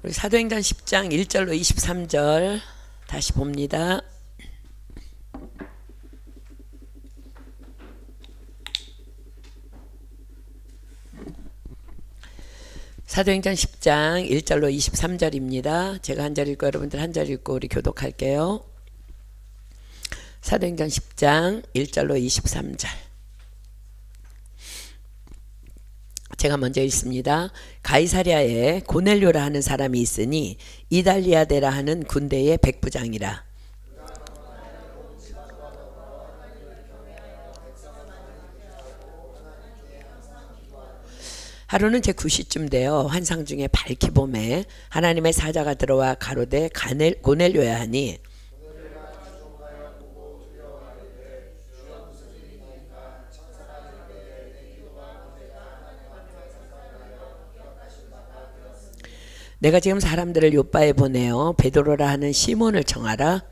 우리 사도행전 10장 1절로 23절 다시 봅니다. 사도행전 10장 1절로 23절입니다. 제가 한 절 읽고 여러분들 한 절 읽고 우리 교독할게요. 사도행전 10장 1절로 23절. 제가 먼저 읽습니다. 가이사랴에 고넬료라 하는 사람이 있으니 이달리아데라 하는 군대의 백부장이라. 하루는 제 9시쯤 되어 환상 중에 밝히 봄에 하나님의 사자가 들어와 가로되 고넬료야 하니 내가 지금 사람들을 요빠에 보내어 베드로라 하는 시몬을 청하라.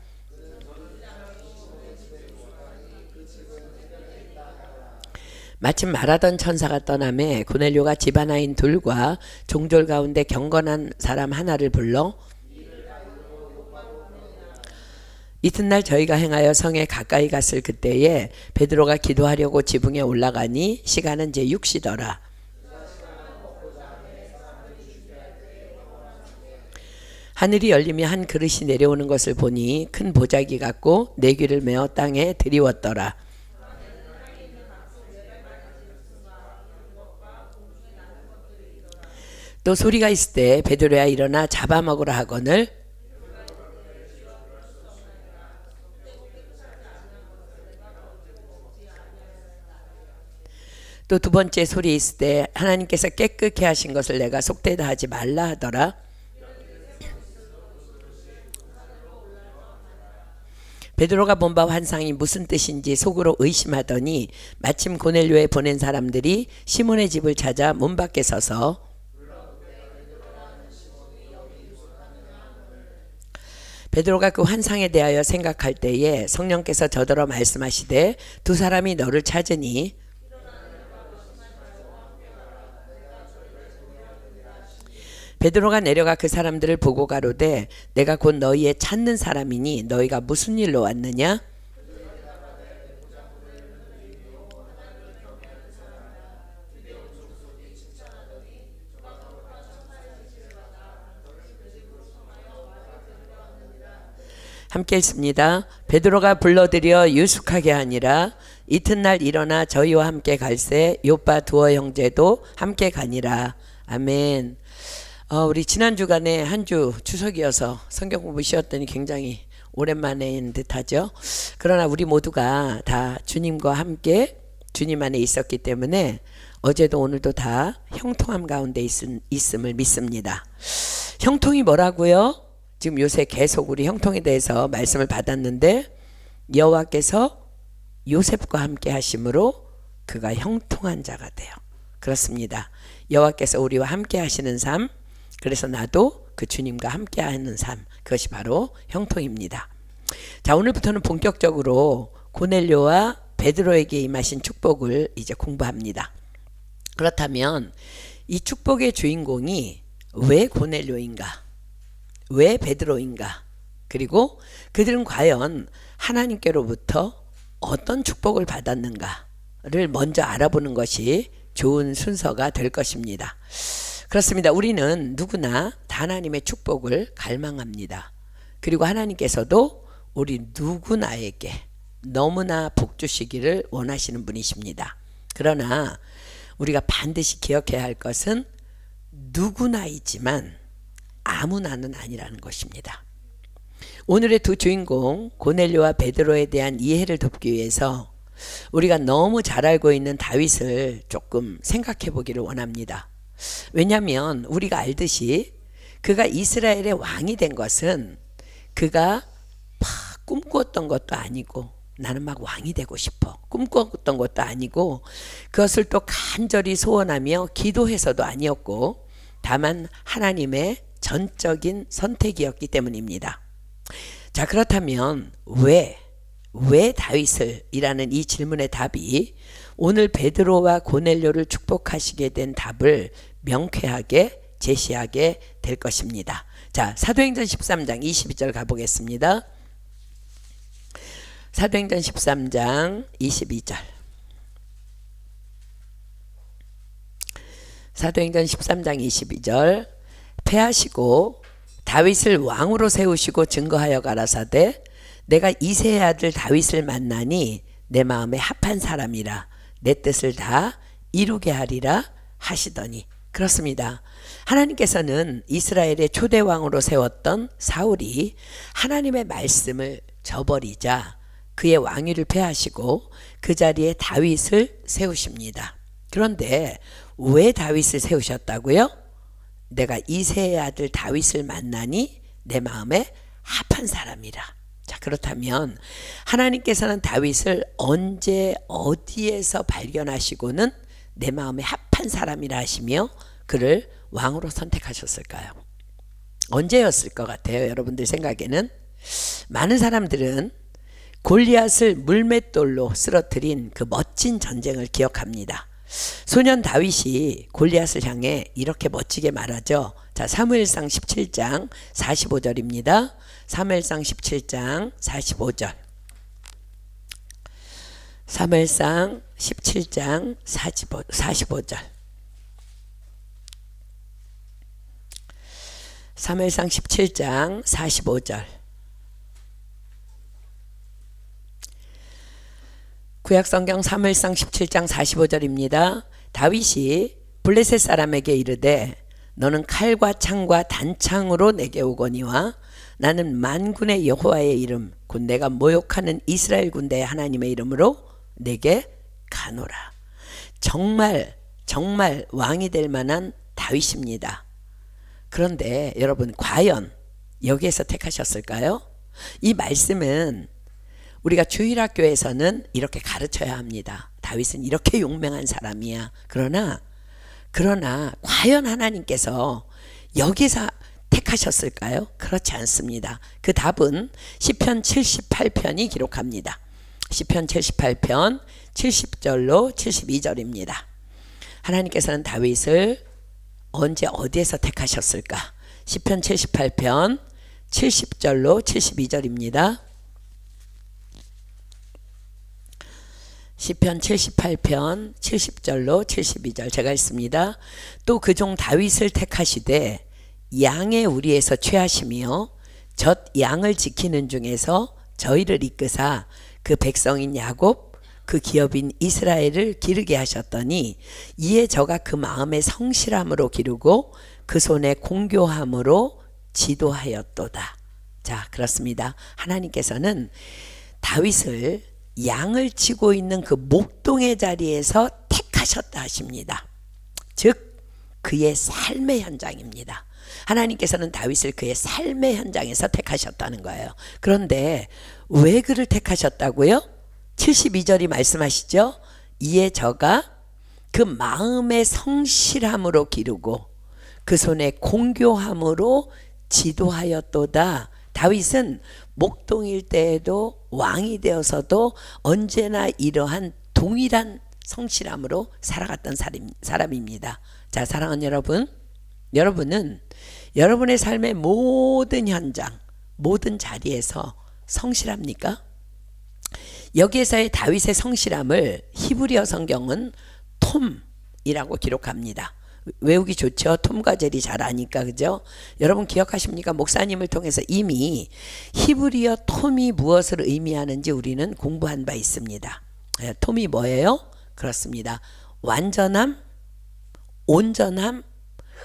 마침 말하던 천사가 떠나매 고넬료가 집하나인 둘과 종졸 가운데 경건한 사람 하나를 불러 이튿날 저희가 행하여 성에 가까이 갔을 그때에 베드로가 기도하려고 지붕에 올라가니 시간은 제 6시더라. 하늘이 열리며 한 그릇이 내려오는 것을 보니 큰 보자기 같고 네 귀를 메어 땅에 드리웠더라. 또 소리가 있을 때 베드로야 일어나 잡아먹으라 하거늘 또 두 번째 소리 있을 때 하나님께서 깨끗게 하신 것을 내가 속되다 하지 말라 하더라. 베드로가 본 바 환상이 무슨 뜻인지 속으로 의심하더니 마침 고넬료에 보낸 사람들이 시몬의 집을 찾아 문 밖에 서서 베드로가 그 환상에 대하여 생각할 때에 성령께서 저더러 말씀하시되 두 사람이 너를 찾으니 베드로가 내려가 그 사람들을 보고 가로되 내가 곧 너희의 찾는 사람이니 너희가 무슨 일로 왔느냐? 함께 읽습니다. 베드로가 불러들여 유숙하게 하니라. 이튿날 일어나 저희와 함께 갈새 요빠 두어 형제도 함께 가니라. 아멘. 우리 지난 주간에 한 주 추석이어서 성경 공부 쉬었더니 굉장히 오랜만인 듯하죠. 그러나 우리 모두가 다 주님과 함께 주님 안에 있었기 때문에 어제도 오늘도 다 형통함 가운데 있음을 믿습니다. 형통이 뭐라고요? 지금 요새 계속 우리 형통에 대해서 말씀을 받았는데 여호와께서 요셉과 함께 하심으로 그가 형통한 자가 돼요. 그렇습니다. 여호와께서 우리와 함께 하시는 삶, 그래서 나도 그 주님과 함께하는 삶, 그것이 바로 형통입니다. 자, 오늘부터는 본격적으로 고넬료와 베드로에게 임하신 축복을 이제 공부합니다. 그렇다면 이 축복의 주인공이 왜 고넬료인가? 왜 베드로인가? 그리고 그들은 과연 하나님께로부터 어떤 축복을 받았는가를 먼저 알아보는 것이 좋은 순서가 될 것입니다. 그렇습니다. 우리는 누구나 다 하나님의 축복을 갈망합니다. 그리고 하나님께서도 우리 누구나에게 너무나 복 주시기를 원하시는 분이십니다. 그러나 우리가 반드시 기억해야 할 것은 누구나이지만 아무나는 아니라는 것입니다. 오늘의 두 주인공 고넬료와 베드로에 대한 이해를 돕기 위해서 우리가 너무 잘 알고 있는 다윗을 조금 생각해 보기를 원합니다. 왜냐하면 우리가 알듯이 그가 이스라엘의 왕이 된 것은 그가 막 꿈꾸었던 것도 아니고 나는 막 왕이 되고 싶어 꿈꾸었던 것도 아니고 그것을 또 간절히 소원하며 기도해서도 아니었고 다만 하나님의 전적인 선택이었기 때문입니다. 자, 그렇다면 왜 다윗을? 이라는 이 질문의 답이 오늘 베드로와 고넬료를 축복하시게 된 답을 명쾌하게 제시하게 될 것입니다. 자, 사도행전 13장 22절 가보겠습니다. 사도행전 13장 22절. 사도행전 13장 22절. 패하시고 다윗을 왕으로 세우시고 증거하여 가라사대 내가 이새의 아들 다윗을 만나니 내 마음에 합한 사람이라 내 뜻을 다 이루게 하리라 하시더니. 그렇습니다. 하나님께서는 이스라엘의 초대 왕으로 세웠던 사울이 하나님의 말씀을 저버리자 그의 왕위를 폐하시고 그 자리에 다윗을 세우십니다. 그런데 왜 다윗을 세우셨다고요? 내가 이새의 아들 다윗을 만나니 내 마음에 합한 사람이라. 자, 그렇다면 하나님께서는 다윗을 언제 어디에서 발견하시고는 내 마음에 합한 사람이라 하시며 그를 왕으로 선택하셨을까요? 언제였을 것 같아요? 여러분들 생각에는? 많은 사람들은 골리앗을 물맷돌로 쓰러뜨린 그 멋진 전쟁을 기억합니다. 소년 다윗이 골리앗을 향해 이렇게 멋지게 말하죠. 자, 사무엘상 17장 45절입니다. 사무엘상 17장 45절. 사무엘상 17장 45절. 사무엘상 17장 45절. 구약성경 사무엘상 17장 45절입니다. 다윗이 블레셋 사람에게 이르되 너는 칼과 창과 단창으로 내게 오거니와 나는 만군의 여호와의 이름 곧 내가 모욕하는 이스라엘 군대의 하나님의 이름으로 내게 가노라. 정말 왕이 될 만한 다윗입니다. 그런데 여러분 과연 여기에서 택하셨을까요? 이 말씀은 우리가 주일학교에서는 이렇게 가르쳐야 합니다. 다윗은 이렇게 용맹한 사람이야. 그러나 과연 하나님께서 여기서 택하셨을까요? 그렇지 않습니다. 그 답은 시편 78편이 기록합니다. 시편 78편 70절로 72절입니다. 하나님께서는 다윗을 언제 어디에서 택하셨을까? 시편 78편 70절로 72절입니다. 시편 78편 70절로 72절 제가 읽습니다. 또 그 종 다윗을 택하시되 양의 우리에서 취하시며 젖 양을 지키는 중에서 저희를 이끄사 그 백성인 야곱 그 기업인 이스라엘을 기르게 하셨더니 이에 저가 그 마음의 성실함으로 기르고 그 손의 공교함으로 지도하였도다. 자, 그렇습니다. 하나님께서는 다윗을 양을 치고 있는 그 목동의 자리에서 택하셨다 하십니다. 즉 그의 삶의 현장입니다. 하나님께서는 다윗을 그의 삶의 현장에서 택하셨다는 거예요. 그런데 왜 그를 택하셨다고요? 72절이 말씀하시죠. 이에 저가 그 마음의 성실함으로 기르고 그 손의 공교함으로 지도하였도다. 다윗은 목동일 때에도 왕이 되어서도 언제나 이러한 동일한 성실함으로 살아갔던 사람입니다. 자, 사랑하는 여러분, 여러분은 여러분의 삶의 모든 현장, 모든 자리에서 성실합니까? 여기에서의 다윗의 성실함을 히브리어 성경은 톰이라고 기록합니다. 외우기 좋죠. 톰과 제리 잘 아니까, 그죠? 여러분 기억하십니까? 목사님을 통해서 이미 히브리어 톰이 무엇을 의미하는지 우리는 공부한 바 있습니다. 톰이 뭐예요? 그렇습니다. 완전함, 온전함,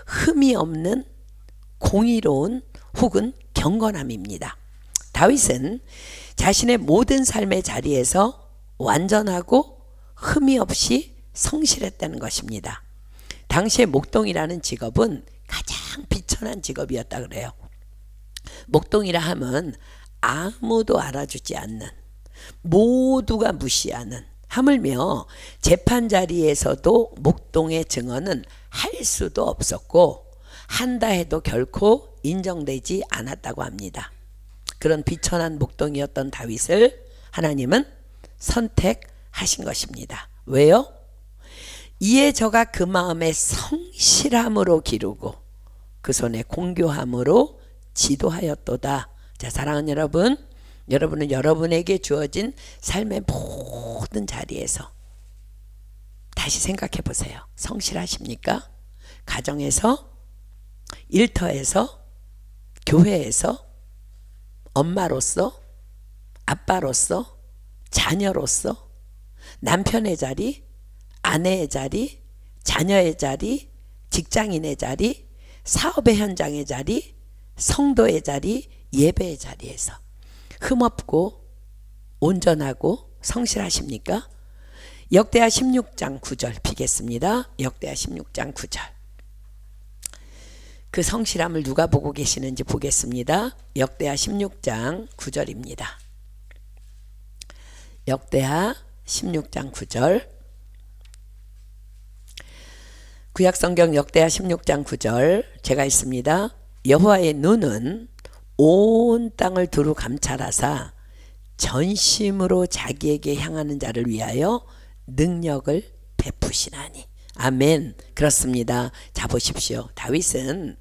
흠이 없는 공의로운 혹은 경건함입니다. 다윗은 자신의 모든 삶의 자리에서 완전하고 흠이 없이 성실했다는 것입니다. 당시의 목동이라는 직업은 가장 비천한 직업이었다 그래요. 목동이라 하면 아무도 알아주지 않는, 모두가 무시하는, 하물며 재판 자리에서도 목동의 증언은 할 수도 없었고 한다 해도 결코 인정되지 않았다고 합니다. 그런 비천한 목동이었던 다윗을 하나님은 선택하신 것입니다. 왜요? 이에 저가 그 마음의 성실함으로 기르고 그 손에 공교함으로 지도하였도다. 자, 사랑하는 여러분, 여러분은 여러분에게 주어진 삶의 모든 자리에서 다시 생각해 보세요. 성실하십니까? 가정에서, 일터에서, 교회에서, 엄마로서, 아빠로서, 자녀로서, 남편의 자리, 아내의 자리, 자녀의 자리, 직장인의 자리, 사업의 현장의 자리, 성도의 자리, 예배의 자리에서 흠없고 온전하고 성실하십니까? 역대하 16장 9절 비겠습니다. 역대하 16장 9절. 그 성실함을 누가 보고 계시는지 보겠습니다. 역대하 16장 9절입니다. 역대하 16장 9절. 구약성경 역대하 16장 9절 제가 읽습니다. 여호와의 눈은 온 땅을 두루 감찰하사 전심으로 자기에게 향하는 자를 위하여 능력을 베푸시나니. 아멘. 그렇습니다. 자, 보십시오. 다윗은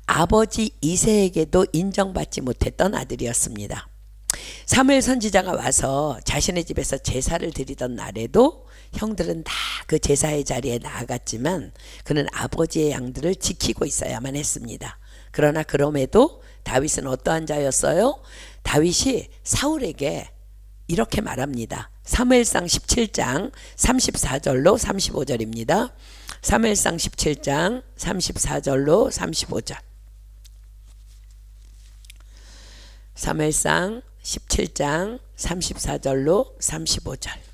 아버지 이새에게도 인정받지 못했던 아들이었습니다. 사무엘 선지자가 와서 자신의 집에서 제사를 드리던 날에도 형들은 다 그 제사의 자리에 나아갔지만 그는 아버지의 양들을 지키고 있어야만 했습니다. 그러나 그럼에도 다윗은 어떠한 자였어요? 다윗이 사울에게 이렇게 말합니다. 사무엘상 17장 34절로 35절입니다. 사무엘상 17장 34절로 35절. 사무엘상 17장 34절로 35절.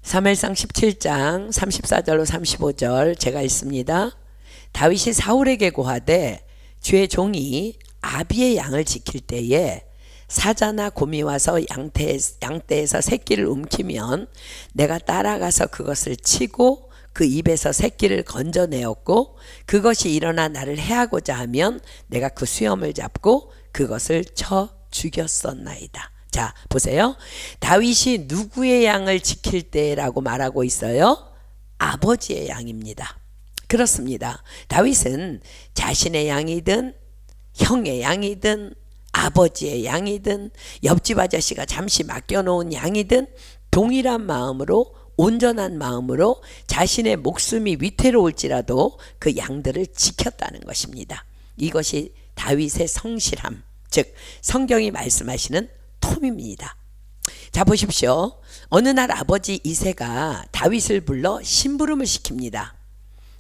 사무엘상 17장 34절로 35절 제가 읽습니다. 다윗이 사울에게 고하되 주의 종이 아비의 양을 지킬 때에 사자나 곰이 와서 양떼에서 새끼를 움키면 내가 따라가서 그것을 치고 그 입에서 새끼를 건져내었고 그것이 일어나 나를 해하고자 하면 내가 그 수염을 잡고 그것을 쳐 죽였었나이다. 자, 보세요. 다윗이 누구의 양을 지킬 때라고 말하고 있어요? 아버지의 양입니다. 그렇습니다. 다윗은 자신의 양이든 형의 양이든 아버지의 양이든 옆집 아저씨가 잠시 맡겨놓은 양이든 동일한 마음으로 온전한 마음으로 자신의 목숨이 위태로울지라도 그 양들을 지켰다는 것입니다. 이것이 다윗의 성실함, 즉 성경이 말씀하시는 톰입니다. 자, 보십시오. 어느 날 아버지 이새가 다윗을 불러 심부름을 시킵니다.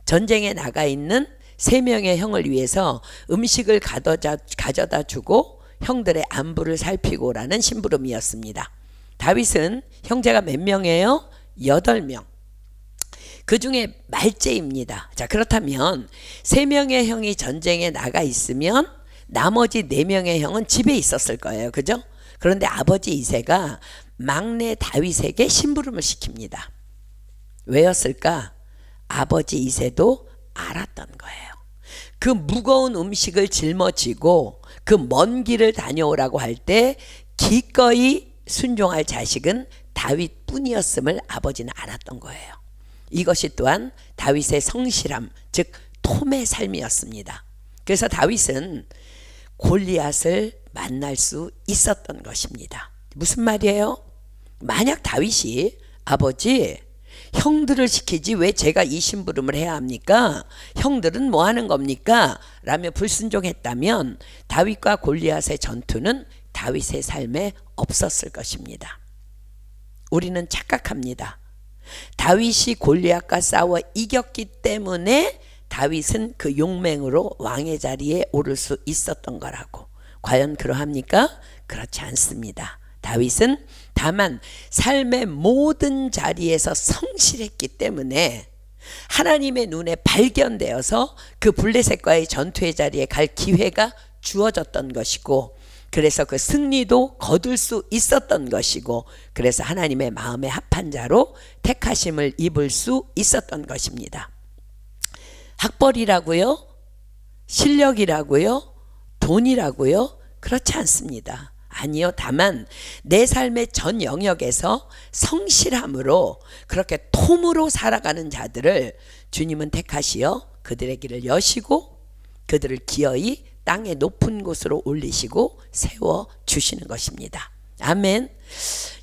전쟁에 나가 있는 3명의 형을 위해서 음식을 가져다 주고 형들의 안부를 살피고라는 심부름이었습니다. 다윗은 형제가 몇 명이에요? 8명. 그 중에 말째입니다. 자, 그렇다면 3명의 형이 전쟁에 나가 있으면 나머지 4명의 형은 집에 있었을 거예요. 그죠? 그런데 아버지 이새가 막내 다윗에게 심부름을 시킵니다. 왜였을까? 아버지 이새도 알았던 거예요. 그 무거운 음식을 짊어지고 그 먼 길을 다녀오라고 할 때 기꺼이 순종할 자식은 다윗뿐이었음을 아버지는 알았던 거예요. 이것이 또한 다윗의 성실함, 즉 톰의 삶이었습니다. 그래서 다윗은 골리앗을 만날 수 있었던 것입니다. 무슨 말이에요? 만약 다윗이 아버지 형들을 시키지 왜 제가 이 심부름을 해야 합니까? 형들은 뭐 하는 겁니까? 라며 불순종했다면 다윗과 골리앗의 전투는 다윗의 삶에 없었을 것입니다. 우리는 착각합니다. 다윗이 골리앗과 싸워 이겼기 때문에 다윗은 그 용맹으로 왕의 자리에 오를 수 있었던 거라고. 과연 그러합니까? 그렇지 않습니다. 다윗은 다만 삶의 모든 자리에서 성실했기 때문에 하나님의 눈에 발견되어서 그 블레셋과의 전투의 자리에 갈 기회가 주어졌던 것이고, 그래서 그 승리도 거둘 수 있었던 것이고, 그래서 하나님의 마음에 합한 자로 택하심을 입을 수 있었던 것입니다. 학벌이라고요? 실력이라고요? 돈이라고요? 그렇지 않습니다. 아니요. 다만 내 삶의 전 영역에서 성실함으로 그렇게 톰으로 살아가는 자들을 주님은 택하시어 그들의 길을 여시고 그들을 기어이 땅의 높은 곳으로 올리시고 세워주시는 것입니다. 아멘.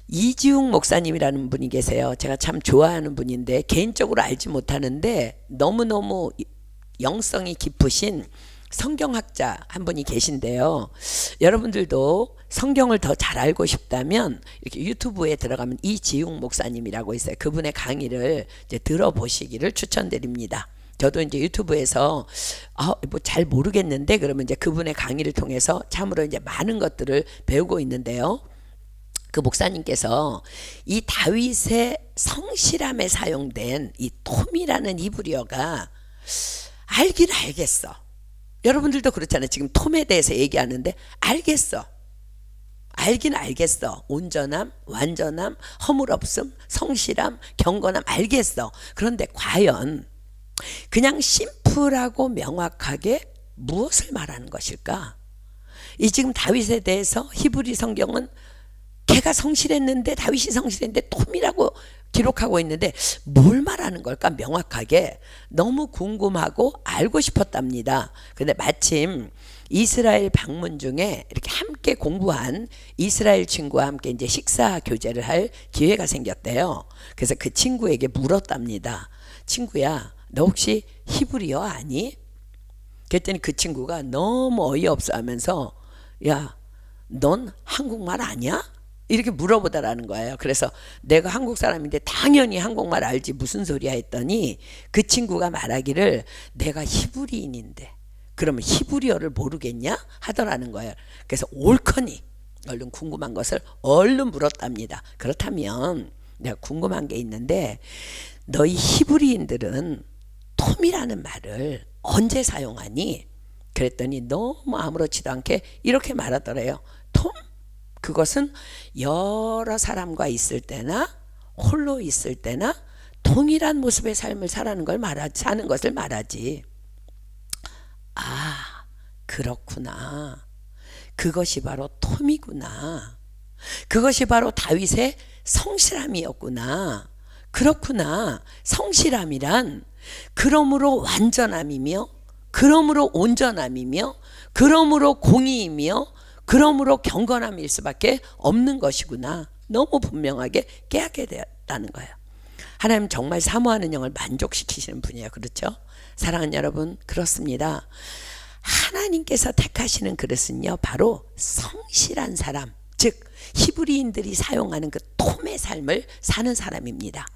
이지웅 목사님이라는 분이 계세요. 제가 참 좋아하는 분인데 개인적으로 알지 못하는데 너무너무 영성이 깊으신 성경학자 한 분이 계신데요. 여러분들도 성경을 더 잘 알고 싶다면 이렇게 유튜브에 들어가면 이지웅 목사님이라고 있어요. 그분의 강의를 이제 들어보시기를 추천드립니다. 저도 이제 유튜브에서 뭐 잘 모르겠는데 그러면 이제 그분의 강의를 통해서 참으로 이제 많은 것들을 배우고 있는데요. 그 목사님께서 이 다윗의 성실함에 사용된 이 톰이라는 이브리어가 알긴 알겠어. 여러분들도 그렇잖아요. 지금 톰에 대해서 얘기하는데 알겠어. 알긴 알겠어. 온전함, 완전함, 허물없음, 성실함, 경건함 알겠어. 그런데 과연 그냥 심플하고 명확하게 무엇을 말하는 것일까? 이 지금 다윗에 대해서 히브리 성경은 걔가 성실했는데 다윗이 성실했는데 톰이라고 기록하고 있는데 뭘 말하는 걸까? 명확하게 너무 궁금하고 알고 싶었답니다. 근데 마침 이스라엘 방문 중에 이렇게 함께 공부한 이스라엘 친구와 함께 이제 식사 교제를 할 기회가 생겼대요. 그래서 그 친구에게 물었답니다. 친구야, 너 혹시 히브리어 아니? 그랬더니 그 친구가 너무 어이없어 하면서 야, 넌 한국말 아냐? 이렇게 물어보더라는 거예요. 그래서 내가 한국 사람인데 당연히 한국말 알지 무슨 소리야 했더니 그 친구가 말하기를 내가 히브리인인데 그러면 히브리어를 모르겠냐? 하더라는 거예요. 그래서 옳거니 얼른 궁금한 것을 얼른 물었답니다. 그렇다면 내가 궁금한 게 있는데 너희 히브리인들은 톰이라는 말을 언제 사용하니? 그랬더니 너무 아무렇지도 않게 이렇게 말하더래요. 톰? 그것은 여러 사람과 있을 때나 홀로 있을 때나 동일한 모습의 삶을 사는 것을 말하지. 아, 그렇구나. 그것이 바로 톰이구나. 그것이 바로 다윗의 성실함이었구나. 그렇구나. 성실함이란 그러므로 완전함이며 그러므로 온전함이며 그러므로 공의이며 그러므로 경건함일 수밖에 없는 것이구나. 너무 분명하게 깨닫게 되었다는 거예요. 하나님 정말 사모하는 영을 만족시키시는 분이에요. 그렇죠? 사랑하는 여러분, 그렇습니다. 하나님께서 택하시는 그릇은요, 바로 성실한 사람, 즉 히브리인들이 사용하는 그 톰의 삶을 사는 사람입니다.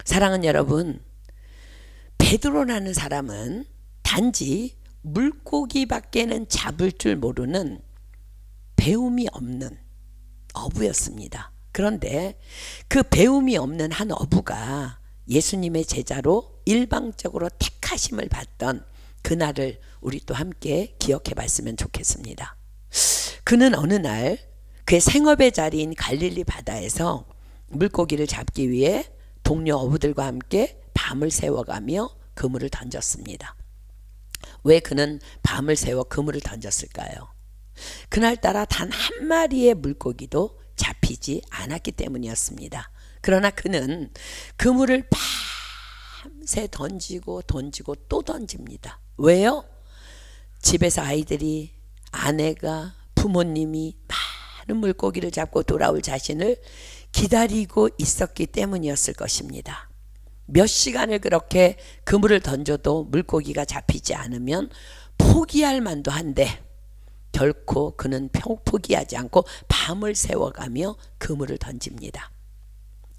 사랑하는 여러분, 베드로라는 사람은 단지 물고기밖에는 잡을 줄 모르는 배움이 없는 어부였습니다. 그런데 그 배움이 없는 한 어부가 예수님의 제자로 일방적으로 택하심을 받던 그날을 우리 또 함께 기억해 봤으면 좋겠습니다. 그는 어느 날 그의 생업의 자리인 갈릴리 바다에서 물고기를 잡기 위해 동료 어부들과 함께 밤을 새워가며 그물을 던졌습니다. 왜 그는 밤을 새워 그물을 던졌을까요? 그날따라 단 한 마리의 물고기도 잡히지 않았기 때문이었습니다. 그러나 그는 그물을 밤새 던지고 또 던집니다. 왜요? 집에서 아이들이, 아내가, 부모님이 많은 물고기를 잡고 돌아올 자신을 기다리고 있었기 때문이었을 것입니다. 몇 시간을 그렇게 그물을 던져도 물고기가 잡히지 않으면 포기할 만도 한데 결코 그는 포기하지 않고 밤을 새워가며 그물을 던집니다.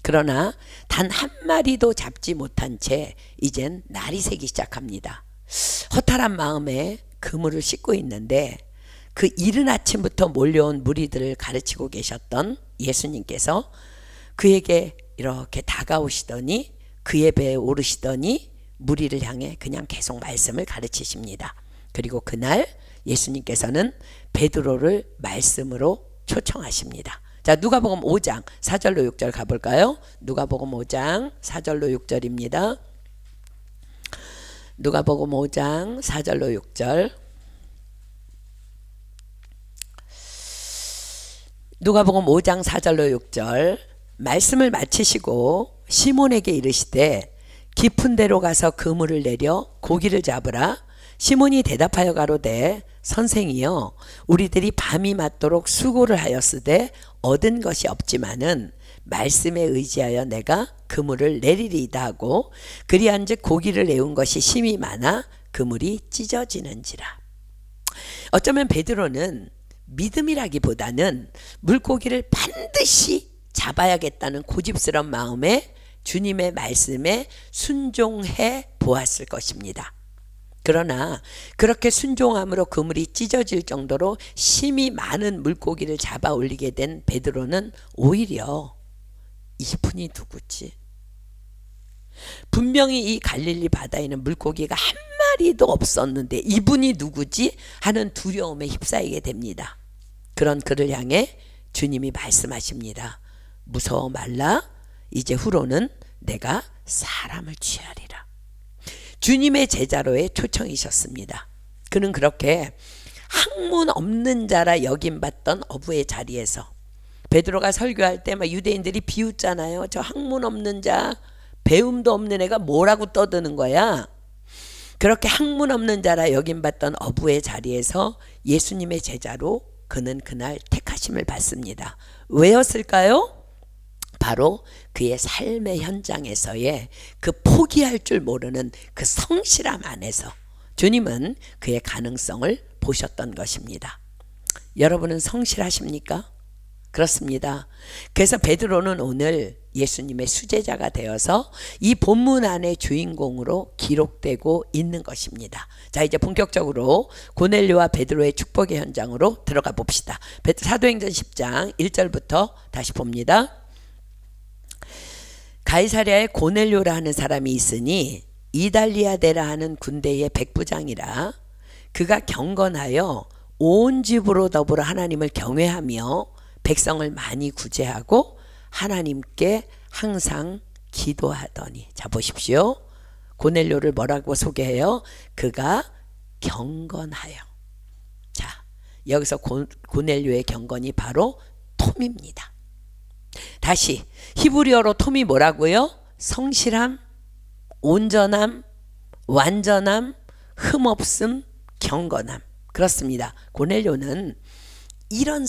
그러나 단 한 마리도 잡지 못한 채 이젠 날이 새기 시작합니다. 허탈한 마음에 그물을 씻고 있는데 그 이른 아침부터 몰려온 무리들을 가르치고 계셨던 예수님께서 그에게 이렇게 다가오시더니 그의 배에 오르시더니 무리를 향해 그냥 계속 말씀을 가르치십니다. 그리고 그날 예수님께서는 베드로를 말씀으로 초청하십니다. 자, 누가복음 5장 4절로 6절 가볼까요? 누가복음 5장 4절로 6절입니다. 누가복음 5장 4절로 6절. 누가복음 5장 4절로 6절 말씀을 마치시고 시몬에게 이르시되 깊은 데로 가서 그물을 내려 고기를 잡으라. 시몬이 대답하여 가로되 선생이여 우리들이 밤이 맞도록 수고를 하였으되 얻은 것이 없지만은 말씀에 의지하여 내가 그물을 내리리이다 하고 그리한즉 고기를 내온 것이 심히 많아 그물이 찢어지는지라. 어쩌면 베드로는 믿음이라기보다는 물고기를 반드시 잡아야겠다는 고집스러운 마음에 주님의 말씀에 순종해 보았을 것입니다. 그러나 그렇게 순종함으로 그물이 찢어질 정도로 심히 많은 물고기를 잡아 올리게 된 베드로는 오히려 이분이 누구지? 분명히 이 갈릴리 바다에는 물고기가 한 마리도 없었는데 이분이 누구지? 하는 두려움에 휩싸이게 됩니다. 그런 그를 향해 주님이 말씀하십니다. 무서워 말라. 이제 후로는 내가 사람을 취하리라. 주님의 제자로의 초청이셨습니다. 그는 그렇게 학문 없는 자라 여김받던 어부의 자리에서 베드로가 설교할 때 막 유대인들이 비웃잖아요. 저 학문 없는 자, 배움도 없는 애가 뭐라고 떠드는 거야. 그렇게 학문 없는 자라 여김받던 어부의 자리에서 예수님의 제자로 그는 그날 택하심을 받습니다. 왜였을까요? 바로 그의 삶의 현장에서의 그 포기할 줄 모르는 그 성실함 안에서 주님은 그의 가능성을 보셨던 것입니다. 여러분은 성실하십니까? 그렇습니다. 그래서 베드로는 오늘 예수님의 수제자가 되어서 이 본문 안의 주인공으로 기록되고 있는 것입니다. 자, 이제 본격적으로 고넬료와 베드로의 축복의 현장으로 들어가 봅시다. 사도행전 10장 1절부터 다시 봅니다. 가이사랴에 고넬료라 하는 사람이 있으니 이달리아데라 하는 군대의 백부장이라. 그가 경건하여 온 집으로 더불어 하나님을 경외하며 백성을 많이 구제하고 하나님께 항상 기도하더니. 자, 보십시오. 고넬료를 뭐라고 소개해요? 그가 경건하여. 자, 여기서 고넬료의 경건이 바로 톰입니다. 다시 히브리어로 톰이 뭐라고요? 성실함, 온전함, 완전함, 흠없음, 경건함. 그렇습니다. 고넬료는 이런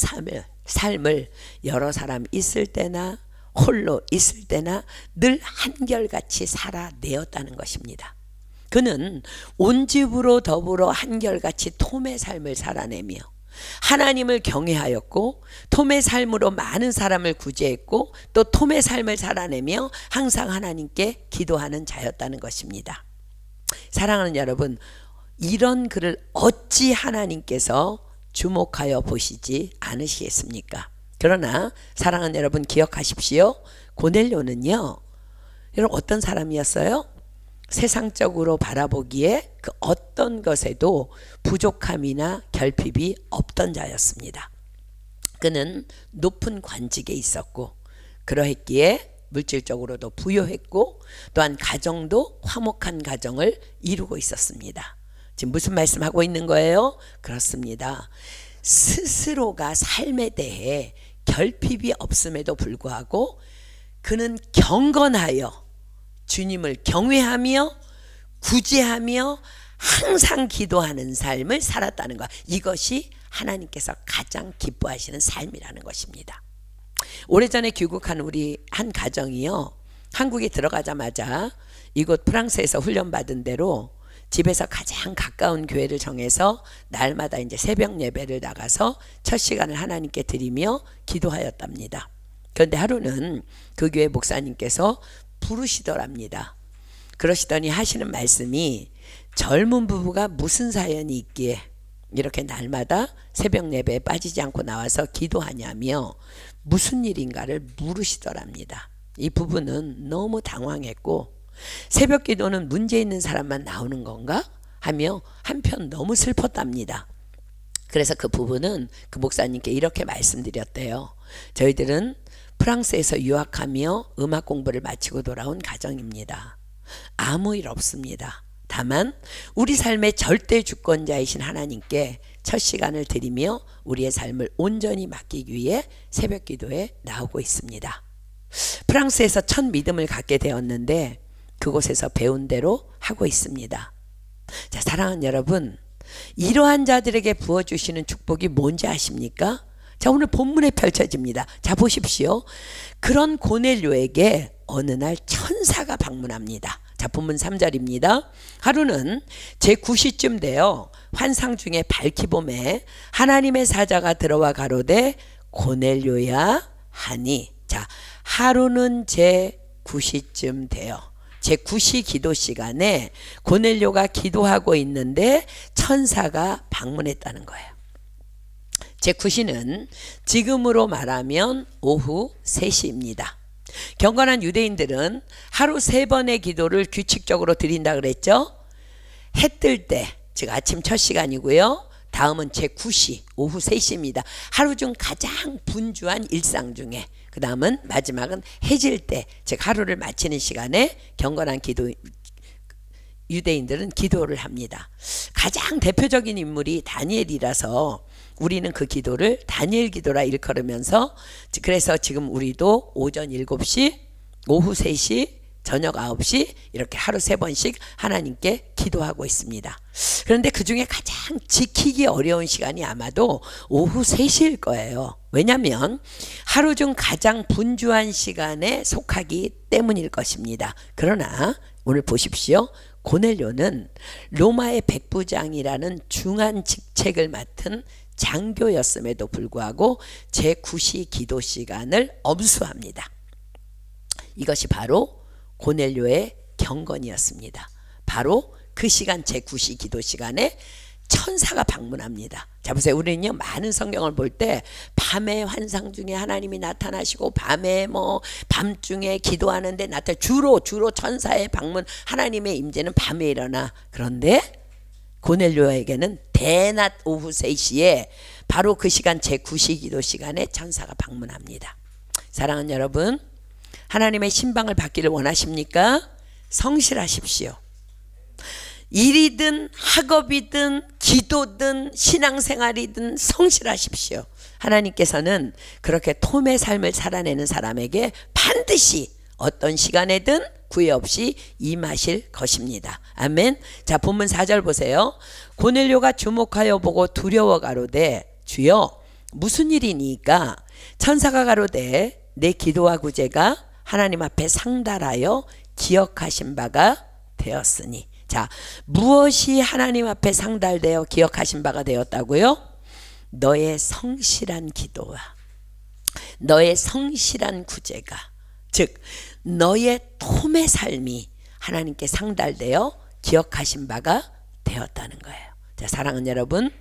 삶을 여러 사람 있을 때나 홀로 있을 때나 늘 한결같이 살아내었다는 것입니다. 그는 온 집으로 더불어 한결같이 톰의 삶을 살아내며 하나님을 경외하였고 톰의 삶으로 많은 사람을 구제했고 또 톰의 삶을 살아내며 항상 하나님께 기도하는 자였다는 것입니다. 사랑하는 여러분, 이런 그를 어찌 하나님께서 주목하여 보시지 않으시겠습니까? 그러나 사랑하는 여러분, 기억하십시오. 고넬료는요, 여러분 어떤 사람이었어요? 세상적으로 바라보기에 그 어떤 것에도 부족함이나 결핍이 없던 자였습니다. 그는 높은 관직에 있었고 그러했기에 물질적으로도 부유했고 또한 가정도 화목한 가정을 이루고 있었습니다. 지금 무슨 말씀하고 있는 거예요? 그렇습니다. 스스로가 삶에 대해 결핍이 없음에도 불구하고 그는 경건하여 주님을 경외하며 구제하며 항상 기도하는 삶을 살았다는 것. 이것이 하나님께서 가장 기뻐하시는 삶이라는 것입니다. 오래전에 귀국한 우리 한 가정이요, 한국에 들어가자마자 이곳 프랑스에서 훈련받은 대로 집에서 가장 가까운 교회를 정해서 날마다 이제 새벽 예배를 나가서 첫 시간을 하나님께 드리며 기도하였답니다. 그런데 하루는 그 교회 목사님께서 부르시더랍니다. 그러시더니 하시는 말씀이 젊은 부부가 무슨 사연이 있기에 이렇게 날마다 새벽 예배에 빠지지 않고 나와서 기도하냐며 무슨 일인가를 물으시더랍니다. 이 부부는 너무 당황했고 새벽 기도는 문제 있는 사람만 나오는 건가? 하며 한편 너무 슬펐답니다. 그래서 그 부부는 그 목사님께 이렇게 말씀드렸대요. 저희들은 프랑스에서 유학하며 음악 공부를 마치고 돌아온 가정입니다. 아무 일 없습니다. 다만 우리 삶의 절대 주권자이신 하나님께 첫 시간을 드리며 우리의 삶을 온전히 맡기기 위해 새벽 기도에 나오고 있습니다. 프랑스에서 첫 믿음을 갖게 되었는데 그곳에서 배운 대로 하고 있습니다. 자, 사랑하는 여러분, 이러한 자들에게 부어주시는 축복이 뭔지 아십니까? 자, 오늘 본문에 펼쳐집니다. 자, 보십시오. 그런 고넬료에게 어느 날 천사가 방문합니다. 자, 본문 3절입니다. 하루는 제9시쯤 되어 환상 중에 밝히 봄에 하나님의 사자가 들어와 가로되 고넬료야 하니, 자, 하루는 제9시쯤 되어 제9시 기도 시간에 고넬료가 기도하고 있는데 천사가 방문했다는 거예요. 제9시는 지금으로 말하면 오후 3시입니다. 경건한 유대인들은 하루 3번의 기도를 규칙적으로 드린다 그랬죠. 해 뜰 때, 즉 아침 첫 시간이고요. 다음은 제9시 오후 3시입니다. 하루 중 가장 분주한 일상 중에, 그 다음은 마지막은 해질 때, 즉 하루를 마치는 시간에 경건한 유대인들은 기도를 합니다. 가장 대표적인 인물이 다니엘이라서 우리는 그 기도를 다니엘 기도라 일컬으면서, 그래서 지금 우리도 오전 7시, 오후 3시, 저녁 9시 이렇게 하루 3번씩 하나님께 기도하고 있습니다. 그런데 그 중에 가장 지키기 어려운 시간이 아마도 오후 3시일 거예요. 왜냐하면 하루 중 가장 분주한 시간에 속하기 때문일 것입니다. 그러나 오늘 보십시오. 고넬료는 로마의 백부장이라는 중한 직책을 맡은 장교였음에도 불구하고 제9시 기도 시간을 엄수합니다. 이것이 바로 고넬료의 경건이었습니다. 바로 그 시간 제9시 기도 시간에 천사가 방문합니다. 자, 보세요. 우리는요 많은 성경을 볼 때 밤의 환상 중에 하나님이 나타나시고 밤에 밤중에 기도하는데 주로 천사의 방문, 하나님의 임재는 밤에 일어나. 그런데 고넬료에게는 대낮 오후 3시에 바로 그 시간 제9시 기도 시간에 천사가 방문합니다. 사랑하는 여러분, 하나님의 신방을 받기를 원하십니까? 성실하십시오. 일이든 학업이든 기도든 신앙생활이든 성실하십시오. 하나님께서는 그렇게 톰의 삶을 살아내는 사람에게 반드시 어떤 시간에든 구애 없이 임하실 것입니다. 아멘. 자, 본문 4절 보세요. 고넬료가 주목하여 보고 두려워 가로되 주여 무슨 일이니까? 천사가 가로되 내 기도와 구제가 하나님 앞에 상달하여 기억하신 바가 되었으니. 자, 무엇이 하나님 앞에 상달되어 기억하신 바가 되었다고요? 너의 성실한 기도와 너의 성실한 구제가, 즉 너의 톰의 삶이 하나님께 상달되어 기억하신 바가 되었다는 거예요. 자, 사랑하는 여러분,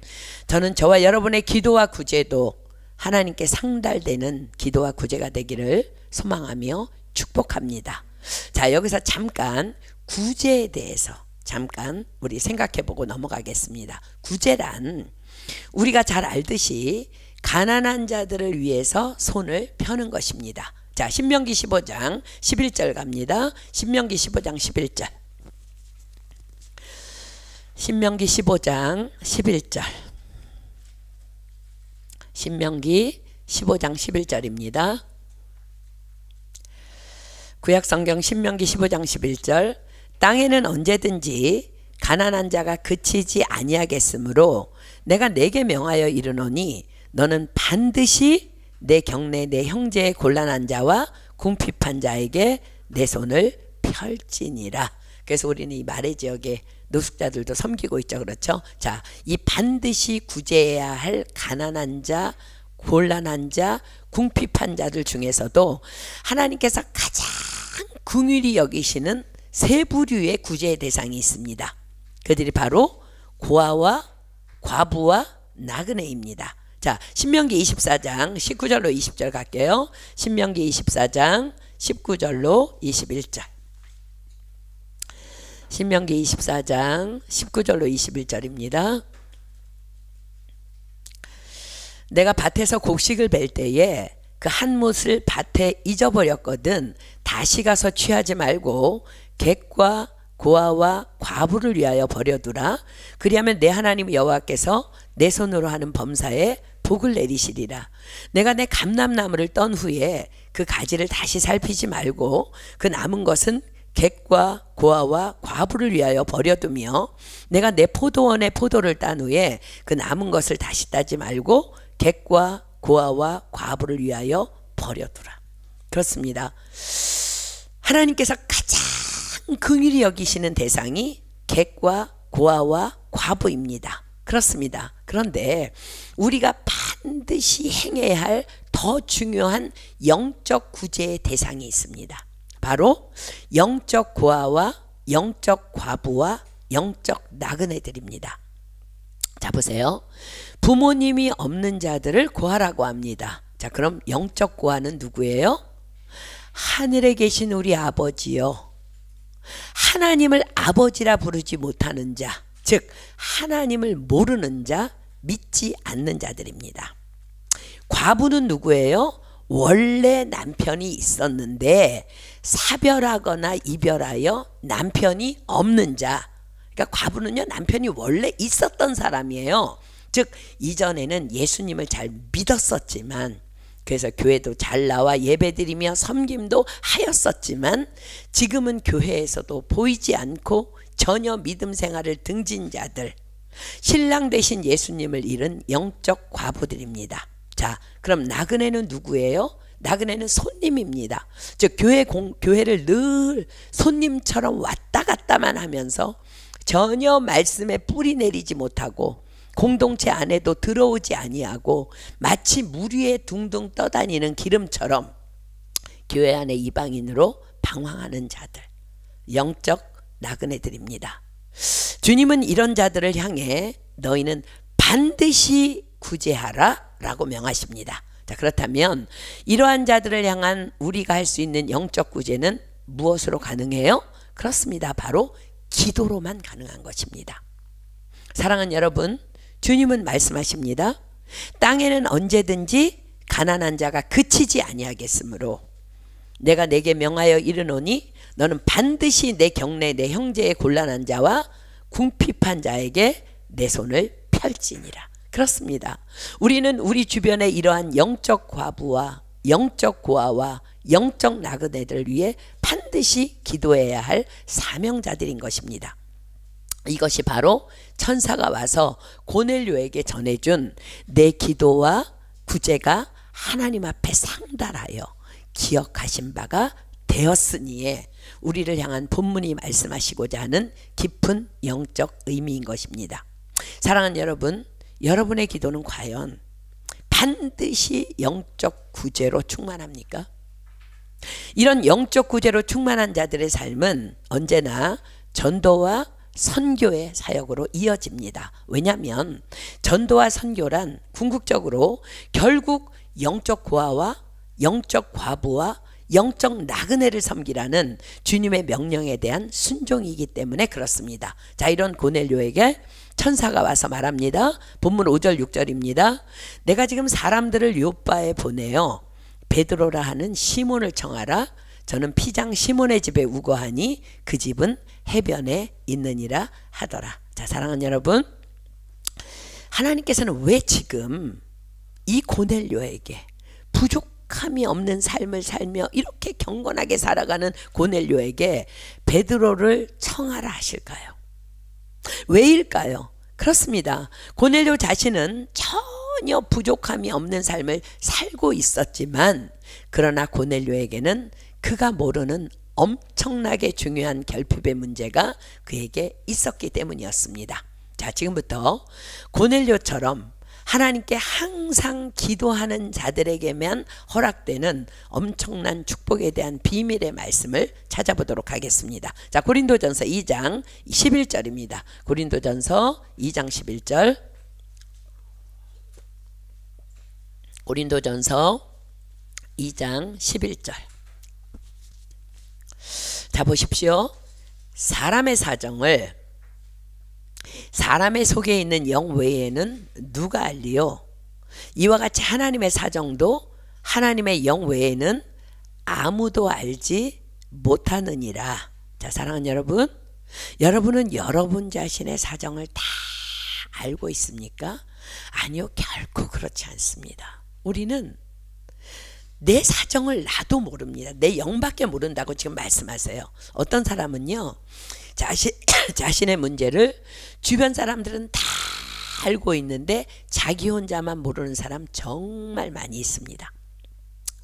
저는 저와 여러분의 기도와 구제도 하나님께 상달되는 기도와 구제가 되기를 소망하며 축복합니다. 자, 여기서 잠깐 구제에 대해서 잠깐 우리 생각해보고 넘어가겠습니다. 구제란 우리가 잘 알듯이 가난한 자들을 위해서 손을 펴는 것입니다. 자, 신명기 15장 11절 갑니다. 신명기 15장 11절. 신명기 15장 11절. 신명기 15장 11절입니다. 구약성경 신명기 15장 11절. 땅에는 언제든지 가난한 자가 그치지 아니하겠으므로 내가 내게 명하여 이르노니 너는 반드시 내 경내 내 형제의 곤란한 자와 궁핍한 자에게 내 손을 펼지니라. 그래서 우리는 이 말의 지역에 노숙자들도 섬기고 있죠. 그렇죠? 자, 이 반드시 구제해야 할 가난한 자, 곤란한 자, 궁핍한 자들 중에서도 하나님께서 가장 긍휼히 여기시는 세 부류의 구제의 대상이 있습니다. 그들이 바로 고아와 과부와 나그네입니다. 자, 신명기 24장 19절로 20절 갈게요. 신명기 24장 19절로 21절. 신명기 24장 19절로 21절입니다. 내가 밭에서 곡식을 벨 때에 그 한 못을 밭에 잊어버렸거든 다시 가서 취하지 말고 객과 고아와 과부를 위하여 버려두라. 그리하면 내 하나님 여호와께서 내 손으로 하는 범사에 복을 내리시리라. 내가 내 감람나무를 떤 후에 그 가지를 다시 살피지 말고 그 남은 것은 객과 고아와 과부를 위하여 버려두며 내가 내 포도원의 포도를 딴 후에 그 남은 것을 다시 따지 말고 객과 고아와 과부를 위하여 버려두라. 그렇습니다. 하나님께서 가장 긍휼히 여기시는 대상이 객과 고아와 과부입니다. 그렇습니다. 그런데 우리가 반드시 행해야 할 더 중요한 영적 구제의 대상이 있습니다. 바로 영적 고아와 영적 과부와 영적 나그네들입니다. 자, 보세요. 부모님이 없는 자들을 고아라고 합니다. 자, 그럼 영적 고아는 누구예요? 하늘에 계신 우리 아버지요. 하나님을 아버지라 부르지 못하는 자, 즉 하나님을 모르는 자, 믿지 않는 자들입니다. 과부는 누구예요? 원래 남편이 있었는데 사별하거나 이별하여 남편이 없는 자. 그러니까 과부는요, 남편이 원래 있었던 사람이에요. 즉 이전에는 예수님을 잘 믿었었지만, 그래서 교회도 잘 나와 예배드리며 섬김도 하였었지만 지금은 교회에서도 보이지 않고 전혀 믿음 생활을 등진 자들, 신랑 되신 예수님을 잃은 영적 과부들입니다. 자, 그럼 나그네는 누구예요? 나그네는 손님입니다. 즉 교회를 늘 손님처럼 왔다 갔다만 하면서 전혀 말씀에 뿌리 내리지 못하고 공동체 안에도 들어오지 아니하고 마치 물 위에 둥둥 떠다니는 기름처럼 교회 안에 이방인으로 방황하는 자들, 영적 나그네들입니다. 주님은 이런 자들을 향해 너희는 반드시 구제하라 라고 명하십니다. 자, 그렇다면 이러한 자들을 향한 우리가 할 수 있는 영적 구제는 무엇으로 가능해요? 그렇습니다. 바로 기도로만 가능한 것입니다. 사랑하는 여러분, 주님은 말씀하십니다. 땅에는 언제든지 가난한 자가 그치지 아니하겠으므로 내가 내게 명하여 이르노니 너는 반드시 내 경내 내 형제의 곤란한 자와 궁핍한 자에게 내 손을 펼지니라. 그렇습니다. 우리는 우리 주변에 이러한 영적 과부와 영적 고아와 영적 나그네들을 위해 반드시 기도해야 할 사명자들인 것입니다. 이것이 바로 천사가 와서 고넬료에게 전해준 내 기도와 구제가 하나님 앞에 상달하여 기억하신 바가 되었으니에 우리를 향한 본문이 말씀하시고자 하는 깊은 영적 의미인 것입니다. 사랑하는 여러분, 여러분의 기도는 과연 반드시 영적 구제로 충만합니까? 이런 영적 구제로 충만한 자들의 삶은 언제나 전도와 선교의 사역으로 이어집니다. 왜냐하면 전도와 선교란 궁극적으로 결국 영적 고아와 영적 과부와 영적 나그네를 섬기라는 주님의 명령에 대한 순종이기 때문에 그렇습니다. 자, 이런 고넬료에게 천사가 와서 말합니다. 본문 5절 6절입니다. 내가 지금 사람들을 요바에 보내어 베드로라 하는 시몬을 청하라. 저는 피장 시몬의 집에 우거하니 그 집은 해변에 있느니라 하더라. 자, 사랑하는 여러분, 하나님께서는 왜 지금 이 고넬료에게 부족함이 없는 삶을 살며 이렇게 경건하게 살아가는 고넬료에게 베드로를 청하라 하실까요? 왜일까요? 그렇습니다. 고넬료 자신은 전혀 부족함이 없는 삶을 살고 있었지만 그러나 고넬료에게는 그가 모르는 엄청나게 중요한 결핍의 문제가 그에게 있었기 때문이었습니다. 자, 지금부터 고넬료처럼 하나님께 항상 기도하는 자들에게만 허락되는 엄청난 축복에 대한 비밀의 말씀을 찾아보도록 하겠습니다. 자, 고린도전서 2장 11절입니다. 고린도전서 2장 11절. 고린도전서 2장 11절. 자, 보십시오. 사람의 사정을 사람의 속에 있는 영 외에는 누가 알리요? 이와 같이 하나님의 사정도 하나님의 영 외에는 아무도 알지 못하느니라. 자, 사랑하는 여러분, 여러분은 여러분 자신의 사정을 다 알고 있습니까? 아니요, 결코 그렇지 않습니다. 우리는 내 사정을 나도 모릅니다. 내 영밖에 모른다고 지금 말씀하세요. 어떤 사람은요, 자신의 문제를 주변 사람들은 다 알고 있는데 자기 혼자만 모르는 사람 정말 많이 있습니다.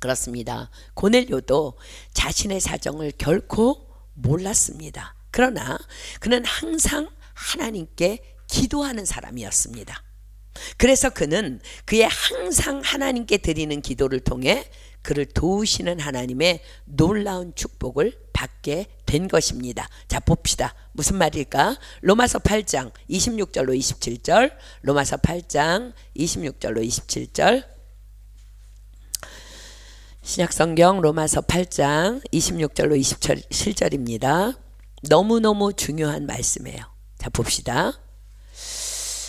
그렇습니다. 고넬료도 자신의 사정을 결코 몰랐습니다. 그러나 그는 항상 하나님께 기도하는 사람이었습니다. 그래서 그는 그의 항상 하나님께 드리는 기도를 통해 그를 도우시는 하나님의 놀라운 축복을 받게 된 것입니다. 자, 봅시다. 무슨 말일까? 로마서 8장 26절로 27절, 로마서 8장 26절로 27절, 신약성경 로마서 8장 26절로 27절입니다. 너무너무 중요한 말씀이에요. 자, 봅시다.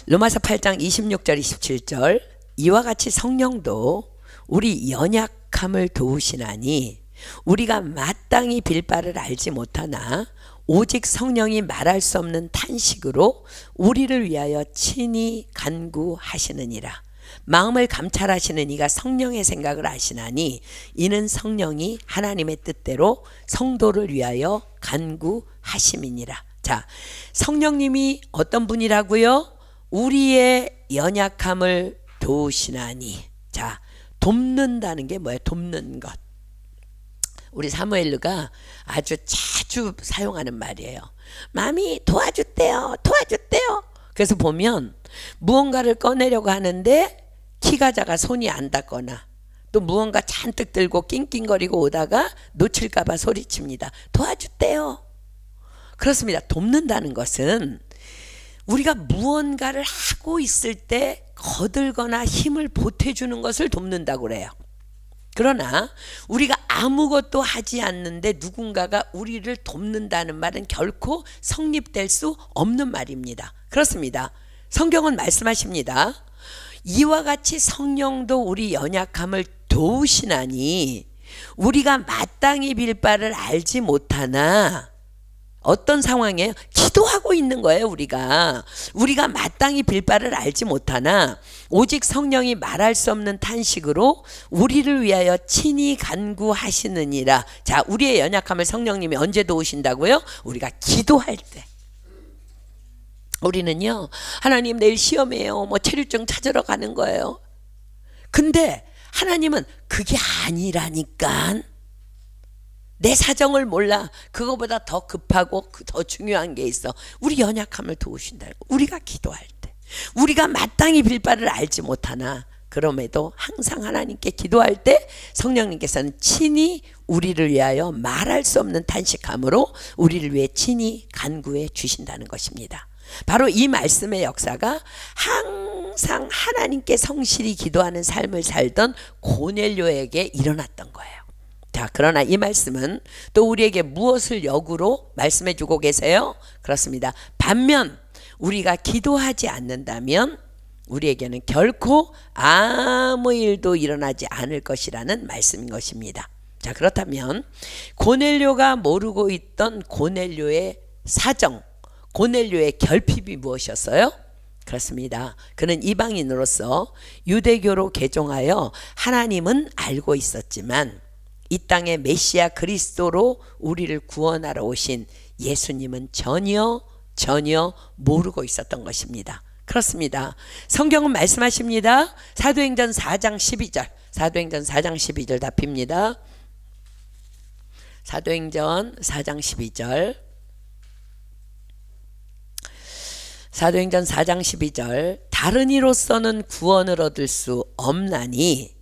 로마서 8장 26절 27절, 이와 같이 성령도 우리 연약함을 도우시나니 우리가 마땅히 빌 바를 알지 못하나 오직 성령이 말할 수 없는 탄식으로 우리를 위하여 친히 간구하시느니라. 마음을 감찰하시는 이가 성령의 생각을 아시나니 이는 성령이 하나님의 뜻대로 성도를 위하여 간구하심이니라. 자, 성령님이 어떤 분이라고요? 우리의 연약함을 도우시나니. 자, 돕는다는 게 뭐예요? 돕는 것. 우리 사무엘루가 아주 자주 사용하는 말이에요. 마미 도와줬대요, 도와줬대요. 그래서 보면 무언가를 꺼내려고 하는데 키가 작아 손이 안 닿거나 또 무언가 잔뜩 들고 낑낑거리고 오다가 놓칠까봐 소리칩니다. 도와줬대요. 그렇습니다. 돕는다는 것은 우리가 무언가를 하고 있을 때 거들거나 힘을 보태주는 것을 돕는다고 그래요. 그러나 우리가 아무것도 하지 않는데 누군가가 우리를 돕는다는 말은 결코 성립될 수 없는 말입니다. 그렇습니다. 성경은 말씀하십니다. 이와 같이 성령도 우리 연약함을 도우시나니 우리가 마땅히 빌 바를 알지 못하나, 어떤 상황이에요? 기도하고 있는 거예요. 우리가 마땅히 빌 바를 알지 못하나 오직 성령이 말할 수 없는 탄식으로 우리를 위하여 친히 간구하시느니라. 자, 우리의 연약함을 성령님이 언제 도우신다고요? 우리가 기도할 때. 우리는요, 하나님 내일 시험이에요, 뭐 체류증 찾으러 가는 거예요. 근데 하나님은 그게 아니라니까. 내 사정을 몰라. 그거보다 더 급하고 더 중요한 게 있어. 우리 연약함을 도우신다고. 우리가 기도할 때, 우리가 마땅히 빌 바를 알지 못하나 그럼에도 항상 하나님께 기도할 때 성령님께서는 친히 우리를 위하여 말할 수 없는 탄식함으로 우리를 위해 친히 간구해 주신다는 것입니다. 바로 이 말씀의 역사가 항상 하나님께 성실히 기도하는 삶을 살던 고넬료에게 일어났던 거예요. 자, 그러나 이 말씀은 또 우리에게 무엇을 역으로 말씀해 주고 계세요? 그렇습니다. 반면 우리가 기도하지 않는다면 우리에게는 결코 아무 일도 일어나지 않을 것이라는 말씀인 것입니다. 자, 그렇다면 고넬료가 모르고 있던 고넬료의 사정, 고넬료의 결핍이 무엇이었어요? 그렇습니다. 그는 이방인으로서 유대교로 개종하여 하나님은 알고 있었지만 이 땅의 메시아 그리스도로 우리를 구원하러 오신 예수님은 전혀 모르고 있었던 것입니다. 그렇습니다. 성경은 말씀하십니다. 사도행전 4장 12절, 사도행전 4장 12절 답입니다. 사도행전 4장 12절, 사도행전 4장 12절, 다른 이로서는 구원을 얻을 수 없나니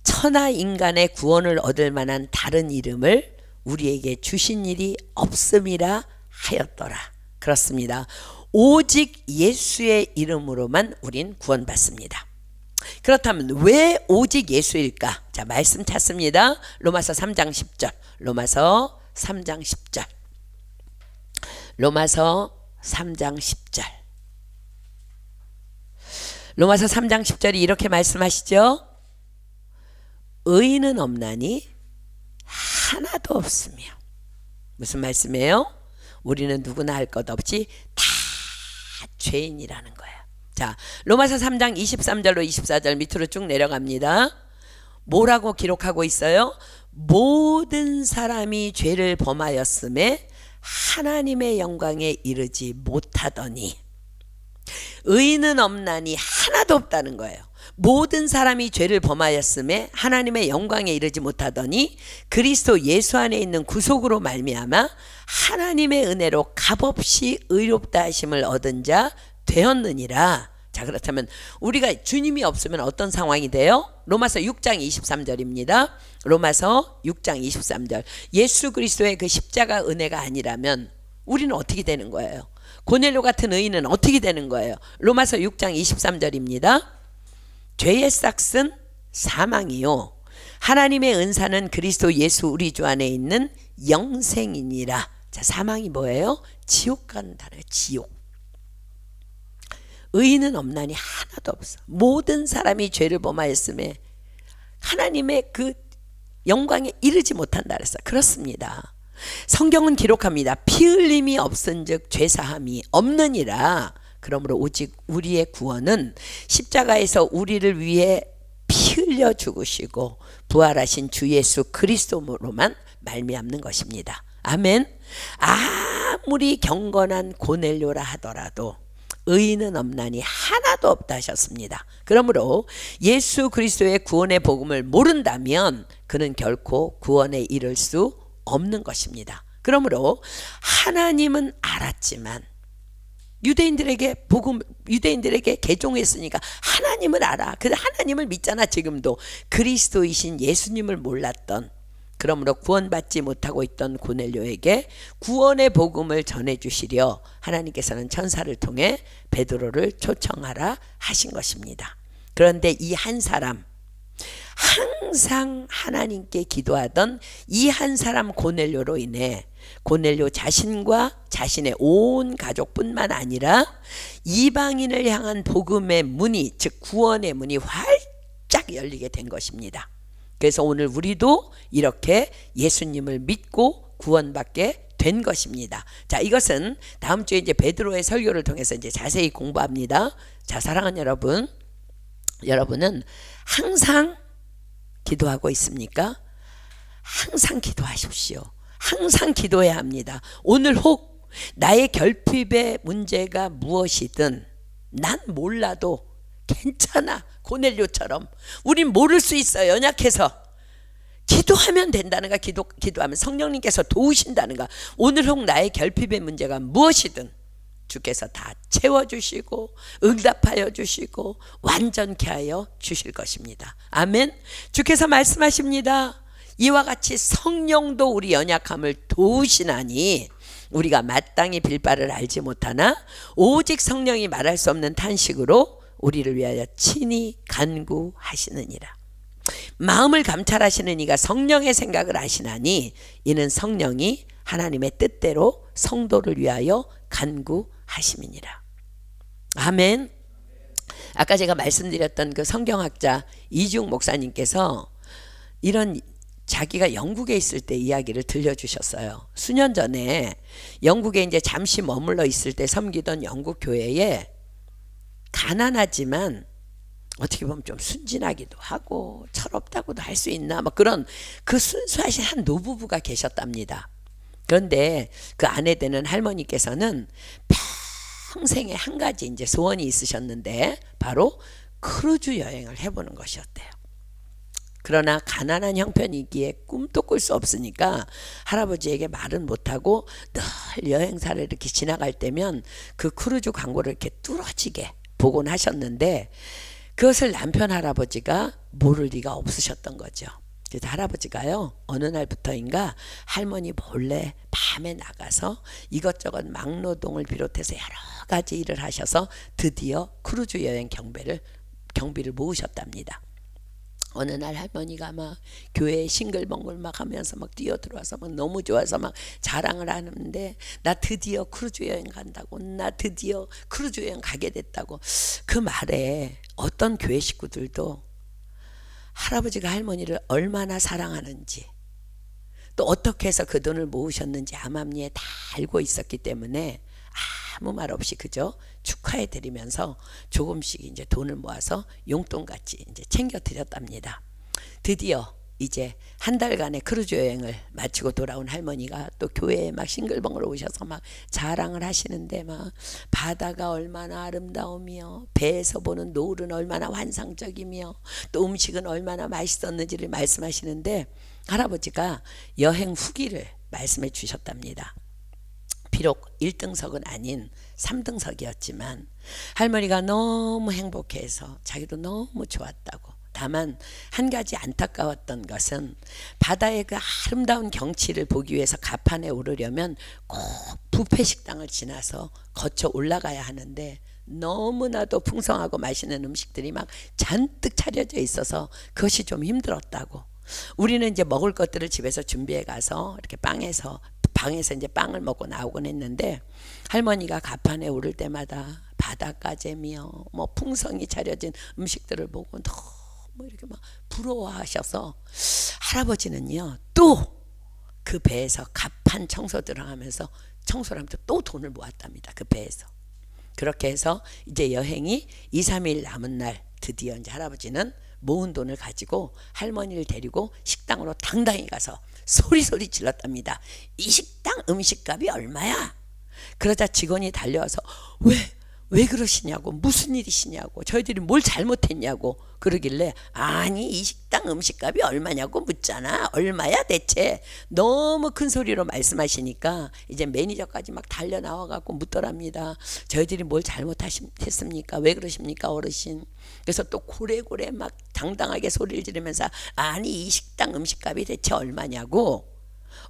천하 인간의 구원을 얻을 만한 다른 이름을 우리에게 주신 일이 없음이라 하였더라. 그렇습니다. 오직 예수의 이름으로만 우린 구원받습니다. 그렇다면 왜 오직 예수일까? 자, 말씀 찾습니다. 로마서 3장 10절, 로마서 3장 10절, 로마서 3장 10절, 로마서 3장 10절이 이렇게 말씀하시죠. 의인은 없나니 하나도 없으며. 무슨 말씀이에요? 우리는 누구나 할 것 없이 다 죄인이라는 거예요. 자, 로마서 3장 23절로 24절 밑으로 쭉 내려갑니다. 뭐라고 기록하고 있어요? 모든 사람이 죄를 범하였음에 하나님의 영광에 이르지 못하더니, 의인은 없나니 하나도 없다는 거예요. 모든 사람이 죄를 범하였음에 하나님의 영광에 이르지 못하더니 그리스도 예수 안에 있는 구속으로 말미암아 하나님의 은혜로 값없이 의롭다 하심을 얻은 자 되었느니라. 자, 그렇다면 우리가 주님이 없으면 어떤 상황이 돼요? 로마서 6장 23절입니다. 로마서 6장 23절. 예수 그리스도의 그 십자가 은혜가 아니라면 우리는 어떻게 되는 거예요? 고넬료 같은 의인은 어떻게 되는 거예요? 로마서 6장 23절입니다. 죄의 싹은 사망이요 하나님의 은사는 그리스도 예수 우리 주 안에 있는 영생이니라. 자, 사망이 뭐예요? 지옥 가는 단어예요. 지옥. 의인은 없나니 하나도 없어. 모든 사람이 죄를 범하였음에 하나님의 그 영광에 이르지 못한다 그랬어요. 그렇습니다. 성경은 기록합니다. 피 흘림이 없은즉 죄사함이 없느니라. 그러므로 오직 우리의 구원은 십자가에서 우리를 위해 피 흘려 죽으시고 부활하신 주 예수 그리스도로만 말미암는 것입니다. 아멘. 아무리 경건한 고넬료라 하더라도 의인은 없나니 하나도 없다 하셨습니다. 그러므로 예수 그리스도의 구원의 복음을 모른다면 그는 결코 구원에 이를 수 없는 것입니다. 그러므로 하나님은 알았지만 유대인들에게 개종했으니까 하나님을 알아. 그래서 하나님을 믿잖아. 지금도 그리스도이신 예수님을 몰랐던, 그러므로 구원받지 못하고 있던 고넬료에게 구원의 복음을 전해주시려 하나님께서는 천사를 통해 베드로를 초청하라 하신 것입니다. 그런데 이 한 사람, 항상 하나님께 기도하던 이 한 사람 고넬료로 인해 고넬료 자신과 자신의 온 가족뿐만 아니라 이방인을 향한 복음의 문이, 즉 구원의 문이 활짝 열리게 된 것입니다. 그래서 오늘 우리도 이렇게 예수님을 믿고 구원받게 된 것입니다. 자, 이것은 다음 주에 이제 베드로의 설교를 통해서 이제 자세히 공부합니다. 자, 사랑하는 여러분, 여러분은 항상 기도하고 있습니까? 항상 기도하십시오. 항상 기도해야 합니다. 오늘 혹 나의 결핍의 문제가 무엇이든 난 몰라도 괜찮아. 고넬료처럼 우린 모를 수 있어요. 연약해서 기도하면 된다는 거. 기도하면 성령님께서 도우신다는 거. 오늘 혹 나의 결핍의 문제가 무엇이든 주께서 다 채워주시고 응답하여 주시고 완전케 하여 주실 것입니다. 아멘. 주께서 말씀하십니다. 이와 같이 성령도 우리 연약함을 도우시나니 우리가 마땅히 빌 바를 알지 못하나 오직 성령이 말할 수 없는 탄식으로 우리를 위하여 친히 간구하시느니라. 마음을 감찰하시는 이가 성령의 생각을 아시나니 이는 성령이 하나님의 뜻대로 성도를 위하여 간구하심이니라. 아멘. 아까 제가 말씀드렸던 그 성경학자 이중 목사님께서 이런 자기가 영국에 있을 때 이야기를 들려주셨어요. 수년 전에 영국에 이제 잠시 머물러 있을 때 섬기던 영국 교회에 가난하지만 어떻게 보면 좀 순진하기도 하고 철없다고도 할 수 있나 뭐 그런 그 순수하신 한 노부부가 계셨답니다. 그런데 그 아내 되는 할머니께서는 평생에 한 가지 이제 소원이 있으셨는데 바로 크루즈 여행을 해보는 것이었대요. 그러나 가난한 형편이기에 꿈도 꿀 수 없으니까 할아버지에게 말은 못하고 늘 여행사를 이렇게 지나갈 때면 그 크루즈 광고를 이렇게 뚫어지게 보곤 하셨는데 그것을 남편 할아버지가 모를 리가 없으셨던 거죠. 그래서 할아버지가요 어느 날부터인가 할머니 몰래 밤에 나가서 이것저것 막노동을 비롯해서 여러 가지 일을 하셔서 드디어 크루즈 여행 경비를 모으셨답니다. 어느 날 할머니가 막 교회에 싱글벙글 막 하면서 막 뛰어들어와서 막 너무 좋아서 막 자랑을 하는데 나 드디어 크루즈 여행 간다고, 나 드디어 크루즈 여행 가게 됐다고. 그 말에 어떤 교회 식구들도 할아버지가 할머니를 얼마나 사랑하는지 또 어떻게 해서 그 돈을 모으셨는지 암암리에 다 알고 있었기 때문에 아무 말 없이 그저 축하해 드리면서 조금씩 이제 돈을 모아서 용돈같이 이제 챙겨 드렸답니다. 드디어 이제 한 달간의 크루즈 여행을 마치고 돌아온 할머니가 또 교회에 막 싱글벙글 오셔서 막 자랑을 하시는데, 막 바다가 얼마나 아름다우며 배에서 보는 노을은 얼마나 환상적이며 또 음식은 얼마나 맛있었는지를 말씀하시는데, 할아버지가 여행 후기를 말씀해 주셨답니다. 비록 1등석은 아닌 3등석이었지만 할머니가 너무 행복해서 자기도 너무 좋았다고. 다만 한 가지 안타까웠던 것은 바다의 그 아름다운 경치를 보기 위해서 갑판에 오르려면 꼭 뷔페 식당을 지나서 거쳐 올라가야 하는데 너무나도 풍성하고 맛있는 음식들이 막 잔뜩 차려져 있어서 그것이 좀 힘들었다고. 우리는 이제 먹을 것들을 집에서 준비해 가서 이렇게 방에서 이제 빵을 먹고 나오곤 했는데, 할머니가 갑판에 오를 때마다 바닷가재미요 뭐 풍성히 차려진 음식들을 보고 너무 이렇게 막 부러워하셔서 할아버지는요 또 그 배에서 갑판 청소 들어가면서 청소를 하면서 또 돈을 모았답니다. 그 배에서. 그렇게 해서 이제 여행이 2, 3일 남은 날 드디어 이제 할아버지는 모은 돈을 가지고 할머니를 데리고 식당으로 당당히 가서 소리소리 질렀답니다. 이 식당 음식값이 얼마야? 그러자 직원이 달려와서 왜 그러시냐고, 무슨 일이시냐고, 저희들이 뭘 잘못했냐고 그러길래, 아니 이 식당 음식값이 얼마냐고 묻잖아. 얼마야 대체? 너무 큰 소리로 말씀하시니까 이제 매니저까지 막 달려 나와갖고 묻더랍니다. 저희들이 뭘 잘못했습니까? 왜 그러십니까 어르신? 그래서 또 고래고래 막 당당하게 소리를 지르면서, 아니 이 식당 음식값이 대체 얼마냐고,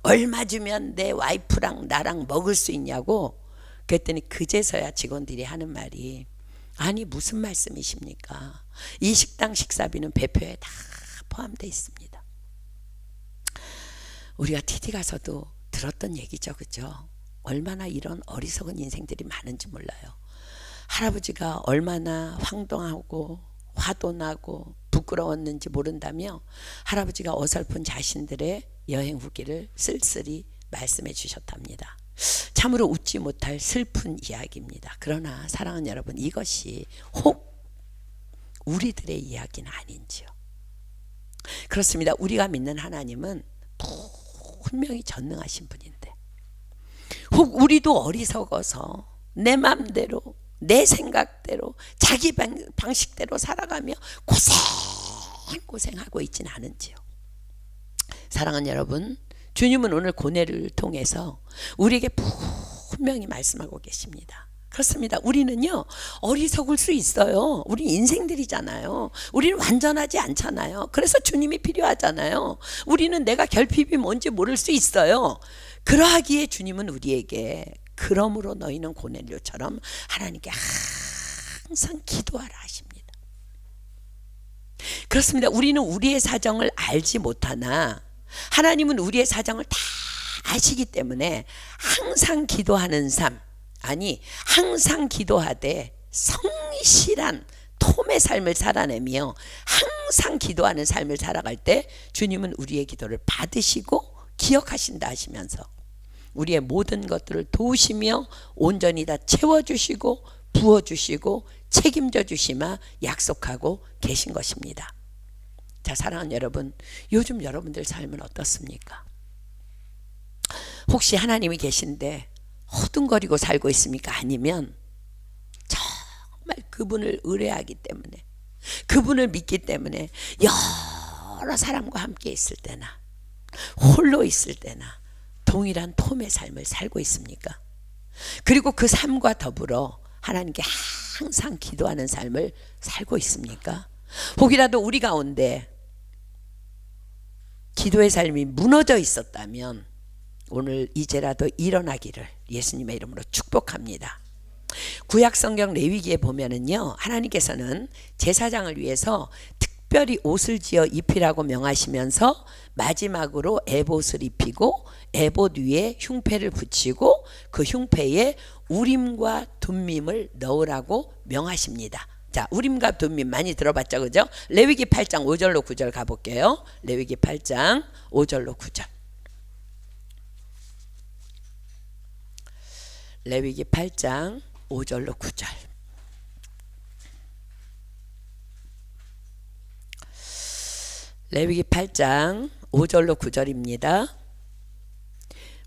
얼마 주면 내 와이프랑 나랑 먹을 수 있냐고. 그랬더니 그제서야 직원들이 하는 말이, 아니 무슨 말씀이십니까? 이 식당 식사비는 배표에 다 포함되어 있습니다. 우리가 TD 가서도 들었던 얘기죠, 그죠? 얼마나 이런 어리석은 인생들이 많은지 몰라요. 할아버지가 얼마나 황당하고 화도 나고 부끄러웠는지 모른다며 할아버지가 어설픈 자신들의 여행 후기를 쓸쓸히 말씀해 주셨답니다. 참으로 웃지 못할 슬픈 이야기입니다. 그러나 사랑하는 여러분, 이것이 혹 우리들의 이야기는 아닌지요? 그렇습니다. 우리가 믿는 하나님은 분명히 전능하신 분인데, 혹 우리도 어리석어서 내 맘대로 내 생각대로 자기 방식대로 살아가며 고생하고 있지는 않은지요? 사랑하는 여러분, 주님은 오늘 고뇌를 통해서 우리에게 분명히 말씀하고 계십니다. 그렇습니다. 우리는요 어리석을 수 있어요. 우리 인생들이잖아요. 우리는 완전하지 않잖아요. 그래서 주님이 필요하잖아요. 우리는 내가 결핍이 뭔지 모를 수 있어요. 그러하기에 주님은 우리에게, 그러므로 너희는 고넬료처럼 하나님께 항상 기도하라 하십니다. 그렇습니다. 우리는 우리의 사정을 알지 못하나 하나님은 우리의 사정을 다 아시기 때문에 항상 기도하는 삶, 아니 항상 기도하되 성실한 톰의 삶을 살아내며 항상 기도하는 삶을 살아갈 때 주님은 우리의 기도를 받으시고 기억하신다 하시면서 우리의 모든 것들을 도우시며 온전히 다 채워주시고 부어주시고 책임져 주시마 약속하고 계신 것입니다. 자, 사랑하는 여러분, 요즘 여러분들 삶은 어떻습니까? 혹시 하나님이 계신데 허둥거리고 살고 있습니까? 아니면 정말 그분을 의뢰하기 때문에, 그분을 믿기 때문에 여러 사람과 함께 있을 때나 홀로 있을 때나 동일한 톰의 삶을 살고 있습니까? 그리고 그 삶과 더불어 하나님께 항상 기도하는 삶을 살고 있습니까? 혹이라도 우리 가운데 기도의 삶이 무너져 있었다면 오늘 이제라도 일어나기를 예수님의 이름으로 축복합니다. 구약성경 레위기에 보면은요, 하나님께서는 제사장을 위해서 특별히 옷을 지어 입히라고 명하시면서 마지막으로 에봇을 입히고 에봇 위에 흉패를 붙이고 그 흉패에 우림과 둠밈을 넣으라고 명하십니다. 자, 우림과 둠밈 많이 들어봤죠, 그죠? 레위기 8장 5절로 9절 가볼게요. 레위기 8장 5절로 9절. 레위기 8장 5절로 9절. 레위기 8장 5절로 9절입니다.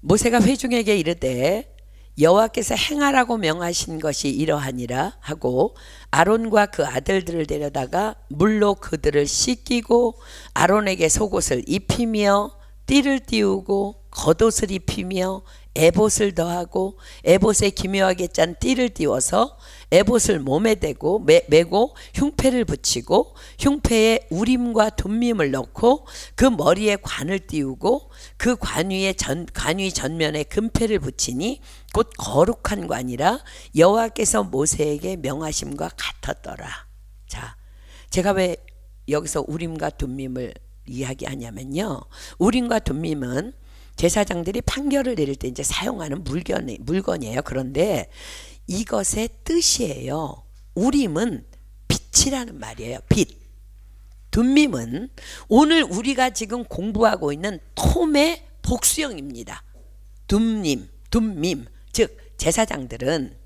모세가 회중에게 이르되 여호와께서 행하라고 명하신 것이 이러하니라 하고 아론과 그 아들들을 데려다가 물로 그들을 씻기고 아론에게 속옷을 입히며 띠를 띄우고 겉옷을 입히며 에봇을 더하고 에봇에 기묘하게 짠 띠를 띄워서 에봇을 몸에 대고 메고 흉패를 붙이고 흉패에 우림과 둠밈을 넣고 그 머리에 관을 띄우고 그 관위 전면에 금패를 붙이니 곧 거룩한 관이라 여호와께서 모세에게 명하심과 같았더라. 자, 제가 왜 여기서 우림과 둠밈을 이야기하냐면요, 우림과 둠밈은 제사장들이 판결을 내릴 때 이제 사용하는 물건이에요. 그런데 이것의 뜻이에요. 우림은 빛이라는 말이에요. 빛. 둠밈은 오늘 우리가 지금 공부하고 있는 톰의 복수형입니다. 둠밈. 즉 제사장들은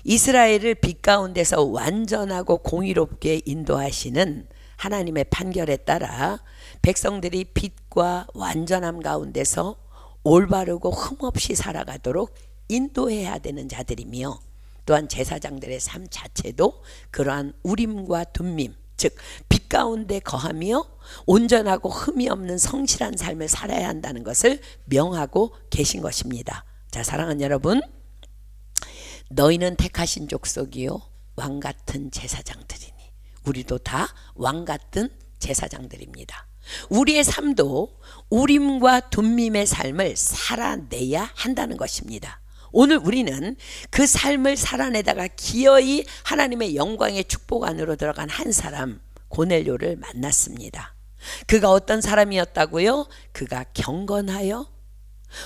이스라엘을 빛 가운데서 완전하고 공의롭게 인도하시는 하나님의 판결에 따라 백성들이 빛과 완전함 가운데서 올바르고 흠없이 살아가도록 인도해야 되는 자들이며, 또한 제사장들의 삶 자체도 그러한 우림과 둠밈, 즉 빛 가운데 거하며 온전하고 흠이 없는 성실한 삶을 살아야 한다는 것을 명하고 계신 것입니다. 자, 사랑하는 여러분, 너희는 택하신 족속이요 왕같은 제사장들이니. 우리도 다 왕같은 제사장들입니다. 우리의 삶도 우림과 둠밈의 삶을 살아내야 한다는 것입니다. 오늘 우리는 그 삶을 살아내다가 기어이 하나님의 영광의 축복 안으로 들어간 한 사람, 고넬료를 만났습니다. 그가 어떤 사람이었다고요? 그가 경건하여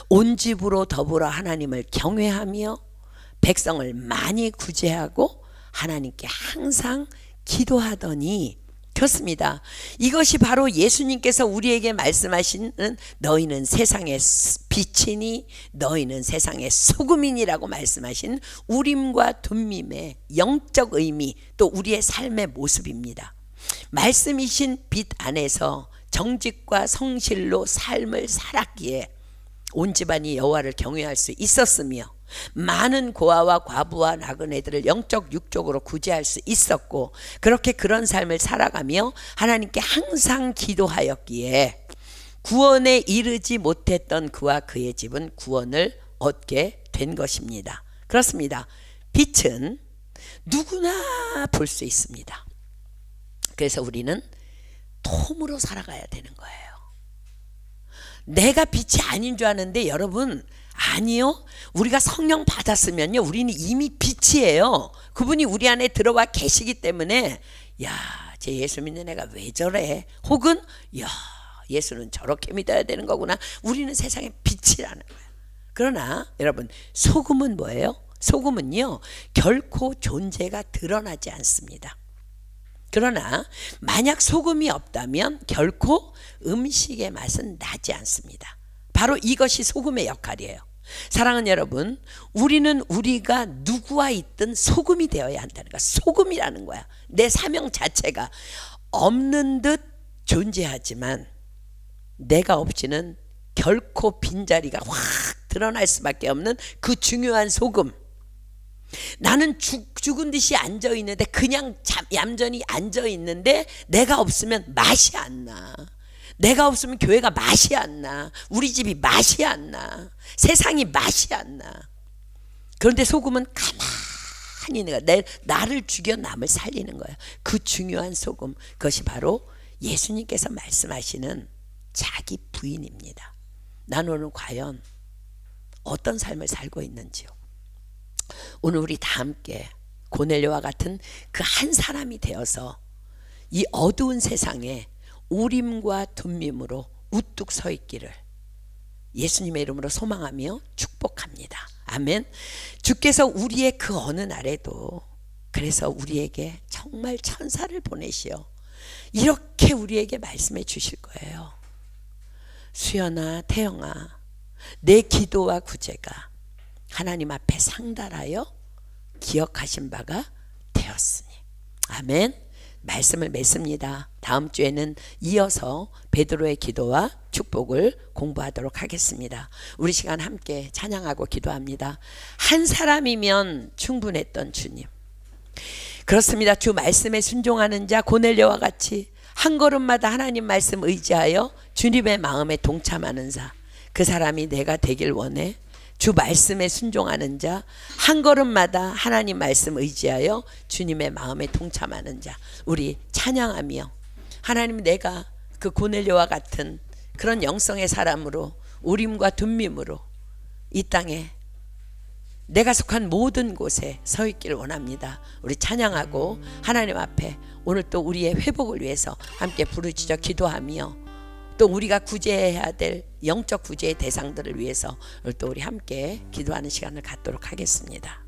온 집으로 더불어 하나님을 경외하며 백성을 많이 구제하고 하나님께 항상 기도하더니 켰습니다. 이것이 바로 예수님께서 우리에게 말씀하시는 너희는 세상의 빛이니 너희는 세상의 소금이니라고 말씀하신 우림과 둠밈의 영적 의미, 또 우리의 삶의 모습입니다. 말씀이신 빛 안에서 정직과 성실로 삶을 살았기에 온 집안이 여호와를 경외할 수 있었으며 많은 고아와 과부와 나그네들을 영적 육적으로 구제할 수 있었고, 그렇게 그런 삶을 살아가며 하나님께 항상 기도하였기에 구원에 이르지 못했던 그와 그의 집은 구원을 얻게 된 것입니다. 그렇습니다. 빛은 누구나 볼 수 있습니다. 그래서 우리는 톰으로 살아가야 되는 거예요. 내가 빛이 아닌 줄 아는데 여러분, 아니요. 우리가 성령 받았으면요, 우리는 이미 빛이에요. 그분이 우리 안에 들어와 계시기 때문에 야, 제 예수 믿는 애가 왜 저래? 혹은 야, 예수는 저렇게 믿어야 되는 거구나. 우리는 세상의 빛이라는 거예요. 그러나 여러분, 소금은 뭐예요? 소금은요, 결코 존재가 드러나지 않습니다. 그러나 만약 소금이 없다면 결코 음식의 맛은 나지 않습니다. 바로 이것이 소금의 역할이에요. 사랑하는 여러분, 우리는 우리가 누구와 있든 소금이 되어야 한다는 거야. 소금이라는 거야. 내 사명 자체가 없는 듯 존재하지만 내가 없이는 결코 빈자리가 확 드러날 수밖에 없는 그 중요한 소금. 나는 죽은 듯이 앉아있는데, 그냥 얌전히 앉아있는데 내가 없으면 맛이 안 나. 내가 없으면 교회가 맛이 안 나. 우리 집이 맛이 안 나. 세상이 맛이 안 나. 그런데 소금은 가만히 있는 거야. 나를 죽여 남을 살리는 거야. 그 중요한 소금, 그것이 바로 예수님께서 말씀하시는 자기 부인입니다. 나는 오늘 과연 어떤 삶을 살고 있는지요. 오늘 우리 다 함께 고넬료와 같은 그 한 사람이 되어서 이 어두운 세상에 우림과 둠밈으로 우뚝 서 있기를 예수님의 이름으로 소망하며 축복합니다. 아멘. 주께서 우리의 그 어느 날에도 그래서 우리에게 정말 천사를 보내시어 이렇게 우리에게 말씀해 주실 거예요. 수연아, 태영아, 내 기도와 구제가 하나님 앞에 상달하여 기억하신 바가 되었으니. 아멘. 말씀을 맺습니다. 다음 주에는 이어서 베드로의 기도와 축복을 공부하도록 하겠습니다. 우리 시간 함께 찬양하고 기도합니다. 한 사람이면 충분했던 주님. 그렇습니다. 주 말씀에 순종하는 자 고넬료와 같이 한 걸음마다 하나님 말씀 의지하여 주님의 마음에 동참하는 자, 그 사람이 내가 되길 원해. 주 말씀에 순종하는 자, 한 걸음마다 하나님 말씀 의지하여 주님의 마음에 동참하는 자, 우리 찬양하며 하나님, 내가 그 고넬료와 같은 그런 영성의 사람으로 우림과 둠밈으로 이 땅에 내가 속한 모든 곳에 서 있길 원합니다. 우리 찬양하고 하나님 앞에 오늘 또 우리의 회복을 위해서 함께 부르짖어 기도하며 또 우리가 구제해야 될 영적 구제의 대상들을 위해서 또 우리 함께 기도하는 시간을 갖도록 하겠습니다.